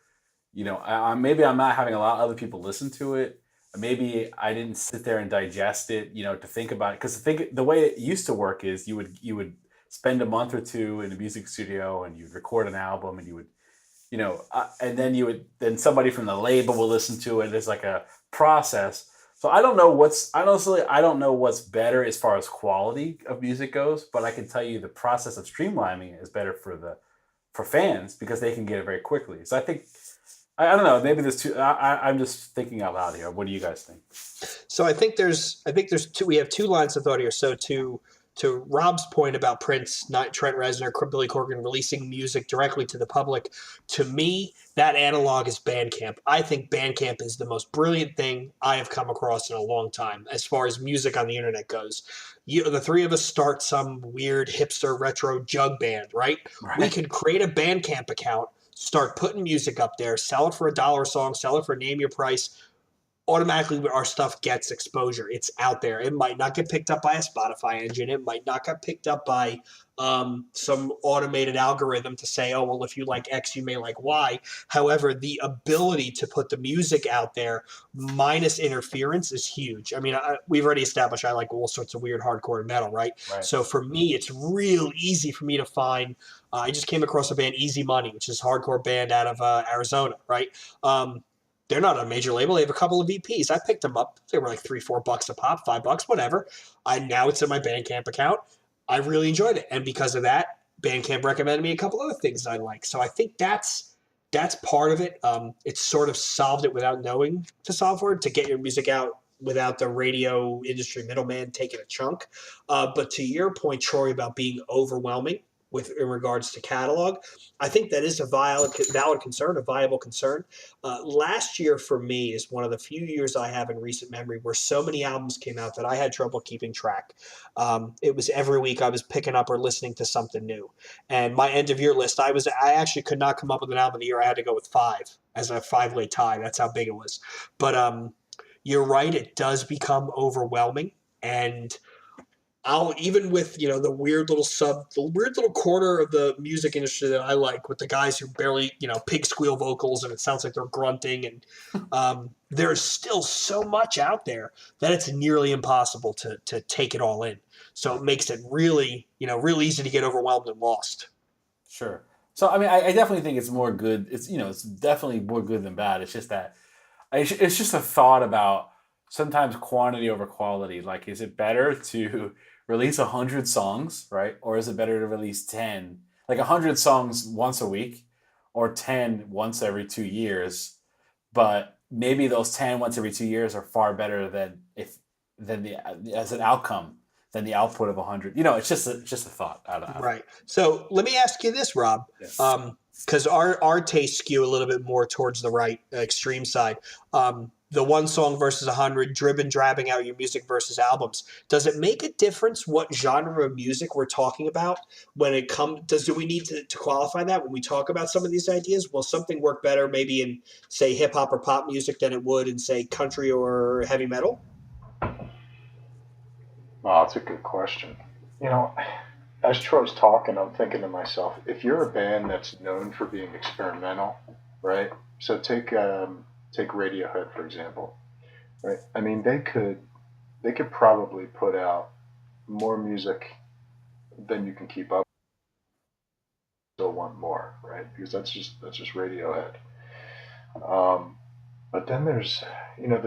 maybe I'm not having a lot of other people listen to it. Maybe I didn't sit there and digest it, to think about it. Because the way it used to work is you would spend a month or two in a music studio and you'd record an album and you would, and then somebody from the label will listen to it. It's like a process. So I don't know what's better as far as quality of music goes, but I can tell you the process of streamlining is better for fans because they can get it very quickly. So I think I don't know. Maybe there's two. I'm just thinking out loud here. What do you guys think? So I think there's two. We have two lines of thought here. So to Rob's point about Prince, not Trent Reznor, Billy Corgan releasing music directly to the public, to me that analog is Bandcamp. I think Bandcamp is the most brilliant thing I have come across in a long time as far as music on the internet goes. The three of us start some weird hipster retro jug band, right? We Right. could create a Bandcamp account, start putting music up there, sell it for $1 a song, sell it for name your price. Automatically our stuff gets exposure. It's out there. It might not get picked up by a Spotify engine. It might not get picked up by some automated algorithm to say, oh, well, if you like X, you may like Y. However, the ability to put the music out there minus interference is huge. I mean, we've already established I like all sorts of weird hardcore metal, right? Right. So for me, it's real easy for me to find. I just came across a band, Easy Money, which is a hardcore band out of Arizona, right? They're not a major label. They have a couple of EPs. I picked them up. They were like $3-4 a pop, $5, whatever. Now it's in my Bandcamp account. I really enjoyed it, and because of that, Bandcamp recommended me a couple other things I like. So I think that's part of it. It's sort of solved it without knowing to solve for it, to get your music out without the radio industry middleman taking a chunk. But to your point, Troy, about being overwhelming in regards to catalog, I think that is a valid concern, a viable concern. Last year for me is one of the few years I have in recent memory where so many albums came out that I had trouble keeping track. It was every week I was picking up or listening to something new. And my end of year list, I actually could not come up with an album of the year. I had to go with 5 as a 5-way tie. That's how big it was. But you're right, it does become overwhelming. And I'll even with the weird little corner of the music industry that I like, with the guys who barely pig squeal vocals and it sounds like they're grunting, and there's still so much out there that it's nearly impossible to take it all in. So it makes it really real easy to get overwhelmed and lost. Sure. So I mean, I definitely think it's more good. It's definitely more good than bad. It's just that it's just a thought about sometimes quantity over quality. Like, is it better to release 100 songs, right? Or is it better to release 10, like 100 songs once a week, or 10 once every 2 years? But maybe those 10 once every 2 years are far better as an outcome than the output of 100. It's just a thought. Right. So let me ask you this, Rob, because our tastes skew a little bit more towards the right extreme side. The one song versus 100, drabbing out your music versus albums. Does it make a difference what genre of music we're talking about when it comes? Do we need to qualify that when we talk about some of these ideas? Will something work better maybe in, say, hip hop or pop music than it would in, say, country or heavy metal? Oh, that's a good question. As Troy's talking, I'm thinking to myself, if you're a band that's known for being experimental, right? So take Radiohead, for example, right? I mean, they could probably put out more music than you can keep up. Still want more, right? Because that's just Radiohead. But then there's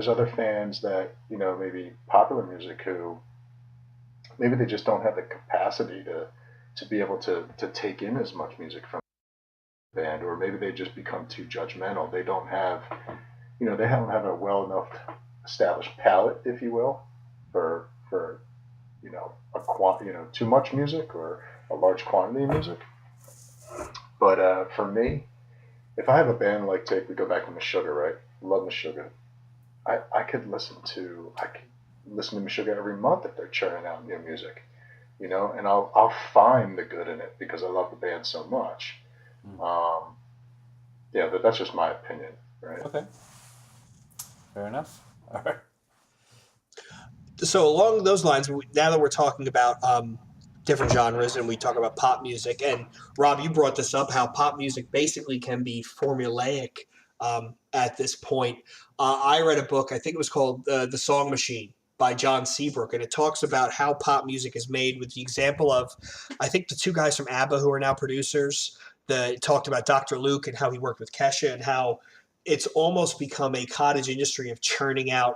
other fans that maybe popular music who maybe they just don't have the capacity to be able to take in as much music from the band, or maybe they just become too judgmental. They don't have they don't have a well enough established palate, if you will, for too much music or a large quantity of music. But for me, if I have a band like, we go back to Meshuggah, right? Love Meshuggah. I could listen to Meshuggah every month if they're churning out new music, and I'll find the good in it because I love the band so much. But that's just my opinion, right? Okay. Fair enough. All right. So along those lines, now that we're talking about different genres and we talk about pop music, and Rob, you brought this up, how pop music basically can be formulaic at this point. I read a book, I think it was called The Song Machine by John Seabrook, and it talks about how pop music is made with the example of, I think, the two guys from ABBA who are now producers. It talked about Dr. Luke and how he worked with Kesha, and how it's almost become a cottage industry of churning out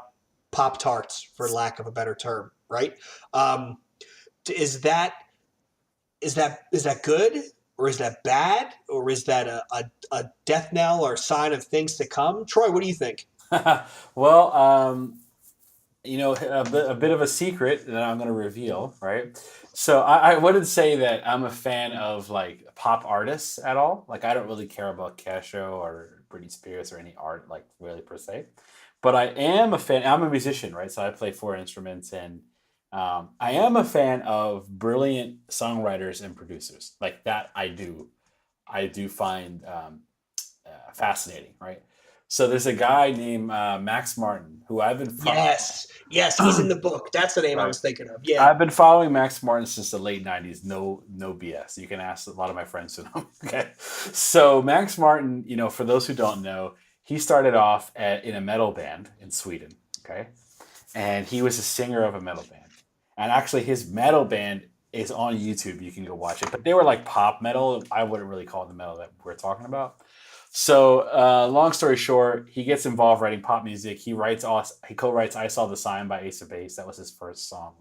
Pop-Tarts, for lack of a better term, right? Is that good? or is that bad, or is that a death knell or sign of things to come? Troy, what do you think? Well, a bit of a secret that I'm going to reveal, right? So I wouldn't say that I'm a fan of like pop artists at all. Like I don't really care about Casio or Britney Spears or any art like really per se. But I am a fan. I'm a musician, right? So I play 4 instruments, and I am a fan of brilliant songwriters and producers. Like that, I do find fascinating, right? So there's a guy named Max Martin who I've been Yes, he's in the book. That's the name I right. was thinking of. Yeah. I've been following Max Martin since the late '90s. No BS. You can ask a lot of my friends who know. Okay, so Max Martin, for those who don't know, he started off in a metal band in Sweden. Okay, and he was a singer of a metal band, and actually his metal band is on YouTube. You can go watch it. But they were like pop metal. I wouldn't really call it the metal that we're talking about. So, long story short, he gets involved writing pop music. He co-writes "I Saw the Sign" by Ace of Base. That was his first song,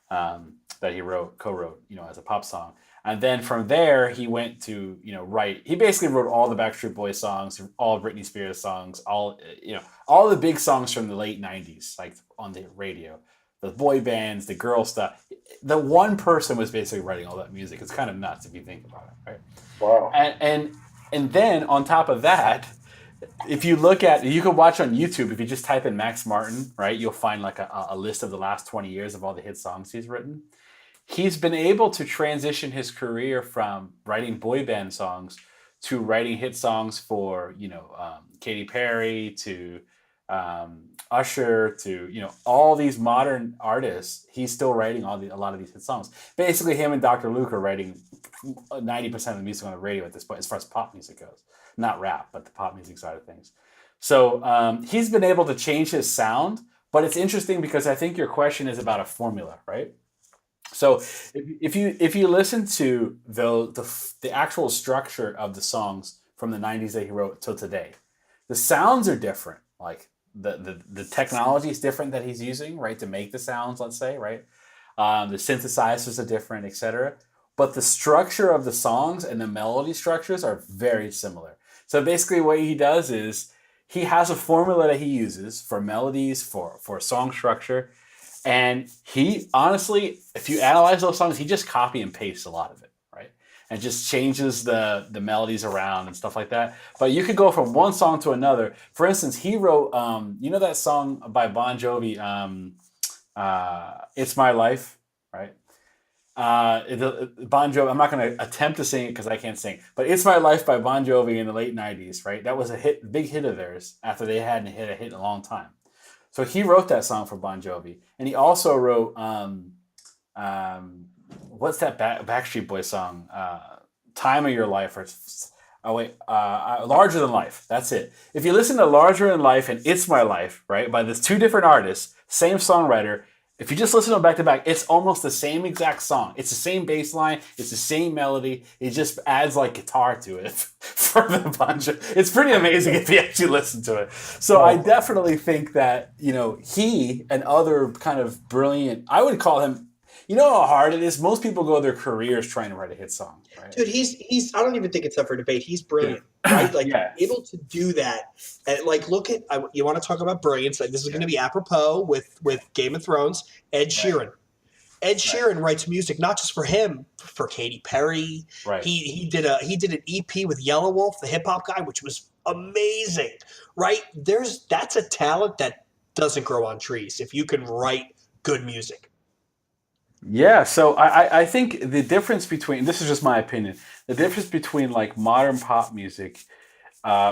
that he co-wrote, as a pop song. And then from there, he went to, write. He basically wrote all the Backstreet Boys songs, all Britney Spears songs, all the big songs from the late '90s, like on the radio, the boy bands, the girl stuff. The one person was basically writing all that music. It's kind of nuts if you think about it, right? Wow. And then on top of that, if you can watch on YouTube, if you just type in Max Martin, right, you'll find like a list of the last 20 years of all the hit songs he's written. He's been able to transition his career from writing boy band songs to writing hit songs for, Katy Perry, to Usher, to, all these modern artists. He's still writing a lot of these hit songs. Basically, him and Dr. Luke are writing 90% of the music on the radio at this point, as far as pop music goes. Not rap, but the pop music side of things. So he's been able to change his sound, but it's interesting because I think your question is about a formula, right? So if you listen to the actual structure of the songs from the '90s that he wrote till today, the sounds are different. Like the technology is different that he's using, right, to make the sounds. Let's say, right, the synthesizers are different, etc. But the structure of the songs and the melody structures are very similar. So basically what he does is he has a formula that he uses for melodies, for song structure. And he, honestly, if you analyze those songs, he just copy and pastes a lot of it, right? And just changes the melodies around and stuff like that. But you could go from one song to another. For instance, he wrote, that song by Bon Jovi, It's My Life, right? Bon Jovi, I'm not going to attempt to sing it because I can't sing, but It's My Life by Bon Jovi in the late '90s, right? That was big hit of theirs after they hadn't hit a hit in a long time. So he wrote that song for Bon Jovi, and he also wrote what's that Backstreet Boys song? Time of Your Life, Larger Than Life. That's it. If you listen to Larger Than Life and It's My Life, right, by these two different artists, same songwriter. If you just listen to them back to back, it's almost the same exact song. It's the same bass line. It's the same melody. It just adds like guitar to it for the bunch. It's pretty amazing if you actually listen to it. So I definitely think that, he and other kind of brilliant, I would call him, how hard it is? Most people go their careers trying to write a hit song, right? Dude, he's I don't even think it's up for debate. He's brilliant, right? Like, able to do that. And like, look at, you want to talk about brilliance. Like, this is going to be apropos with Game of Thrones, Ed Sheeran. Ed Sheeran writes music not just for him, for Katy Perry. Right. He did an EP with Yellow Wolf, the hip hop guy, which was amazing, right? That's a talent that doesn't grow on trees if you can write good music. Yeah, so I think the difference between, this is just my opinion, the difference between like modern pop music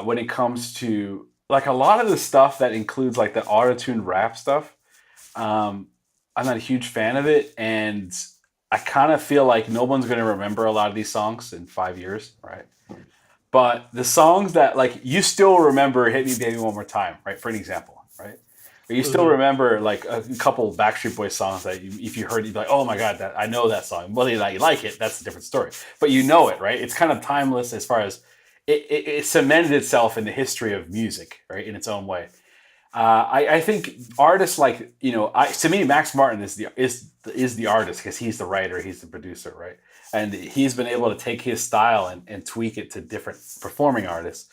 when it comes to like a lot of the stuff that includes like the auto-tune rap stuff, I'm not a huge fan of it, and I kind of feel like no one's going to remember a lot of these songs in 5 years, right? But the songs that like you still remember, Hit Me Baby One More Time, right? For an example, right? Or you still remember like a couple Backstreet Boys songs that if you heard, you'd be like, oh my God, I know that song. Whether you like it, that's a different story. But you know it, right? It's kind of timeless as far as it cemented itself in the history of music, right? In its own way. I think artists like, to me, Max Martin is the artist because he's the writer, he's the producer, right? And he's been able to take his style and tweak it to different performing artists.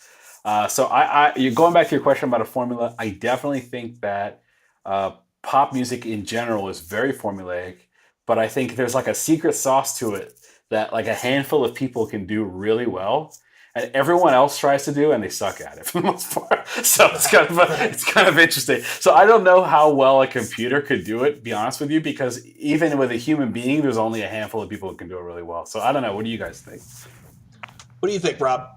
So you're going back to your question about a formula. I definitely think that pop music in general is very formulaic, but I think there's like a secret sauce to it that like a handful of people can do really well. And everyone else tries to do, and they suck at it for the most part. So it's kind of interesting. So I don't know how well a computer could do it, to be honest with you, because even with a human being, there's only a handful of people who can do it really well. So I don't know. What do you guys think? What do you think, Rob?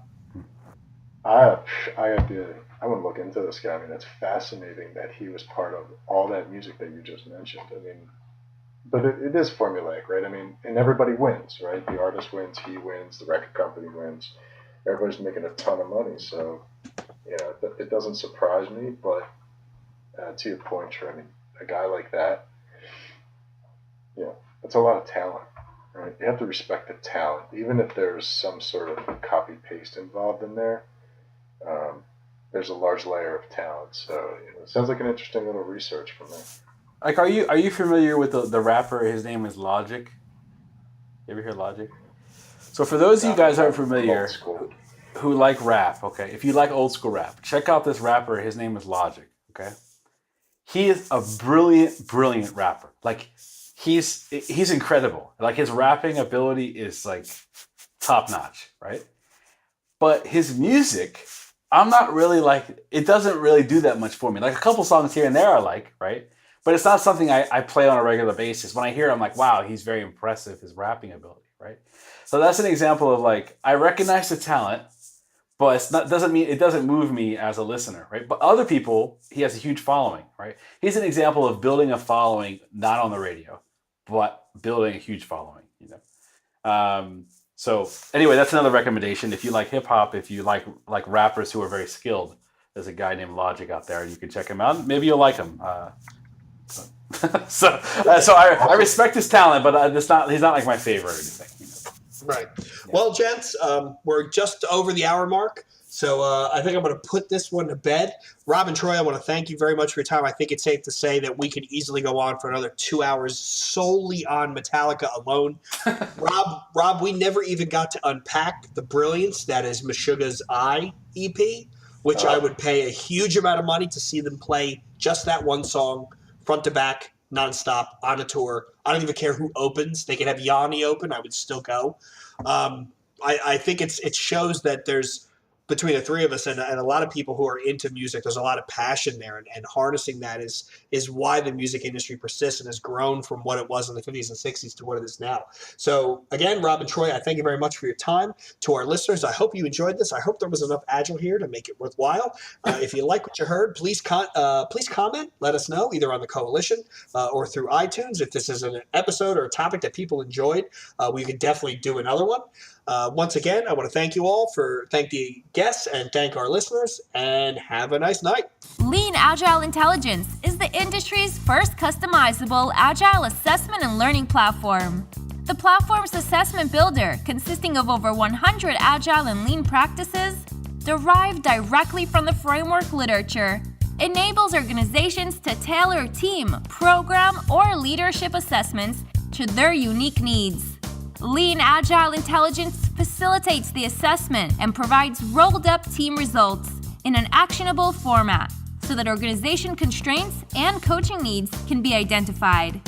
I want to look into this guy. I mean, it's fascinating that he was part of all that music that you just mentioned. I mean, but it is formulaic, right? I mean, and everybody wins, right? The artist wins, he wins, the record company wins. Everybody's making a ton of money, so it doesn't surprise me. But to your point, Trey, I mean, a guy like that, that's a lot of talent, right? You have to respect the talent, even if there's some sort of copy paste involved in there. There's a large layer of talent, so it sounds like an interesting little research from there. Like, are you familiar with the rapper? His name is Logic. You ever hear Logic? So for those of you guys who aren't familiar, who like rap, okay, if you like old school rap, check out this rapper. His name is Logic, okay? He is a brilliant rapper. Like, he's incredible. Like, his rapping ability is, like, top-notch, right? But his music, I'm not really, like, it doesn't really do that much for me. Like, a couple songs here and there I like, right? But it's not something I play on a regular basis. When I hear it, I'm like, wow, he's very impressive, his rapping ability, right? So that's an example of, like, I recognize the talent, but it doesn't move me as a listener, right? But other people, he has a huge following, right? He's an example of building a following, not on the radio, but building a huge following, So anyway, that's another recommendation. If you like hip hop, if you like rappers who are very skilled, there's a guy named Logic out there. You can check him out. Maybe you'll like him. So I respect his talent, but he's not like my favorite or anything. Right. Yeah. Well, gents, we're just over the hour mark, so I think I'm going to put this one to bed. Rob and Troy, I want to thank you very much for your time. I think it's safe to say that we could easily go on for another 2 hours solely on Metallica alone. Rob, we never even got to unpack the brilliance that is Meshuggah's I EP, which I would pay a huge amount of money to see them play just that one song, front to back, nonstop, on a tour. I don't even care who opens. They could have Yanni open. I would still go. I think it shows that there's, between the three of us and a lot of people who are into music, there's a lot of passion there, and harnessing that is why the music industry persists and has grown from what it was in the 50s and 60s to what it is now. So again, Rob and Troy, I thank you very much for your time. To our listeners, I hope you enjoyed this. I hope there was enough Agile here to make it worthwhile. If you like what you heard, please comment. Let us know either on the Coalition or through iTunes. If this is an episode or a topic that people enjoyed, we could definitely do another one. Once again, I want to thank you all thank the guests and thank our listeners, and have a nice night. Lean Agile Intelligence is the industry's first customizable Agile assessment and learning platform. The platform's assessment builder, consisting of over 100 Agile and Lean practices, derived directly from the framework literature, enables organizations to tailor team, program, or leadership assessments to their unique needs. Lean Agile Intelligence facilitates the assessment and provides rolled-up team results in an actionable format so that organization constraints and coaching needs can be identified.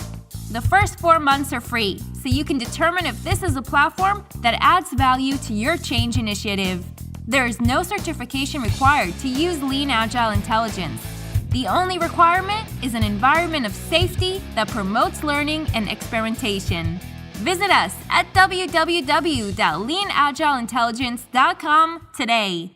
The first 4 months are free, so you can determine if this is a platform that adds value to your change initiative. There is no certification required to use Lean Agile Intelligence. The only requirement is an environment of safety that promotes learning and experimentation. Visit us at www.leanagileintelligence.com today.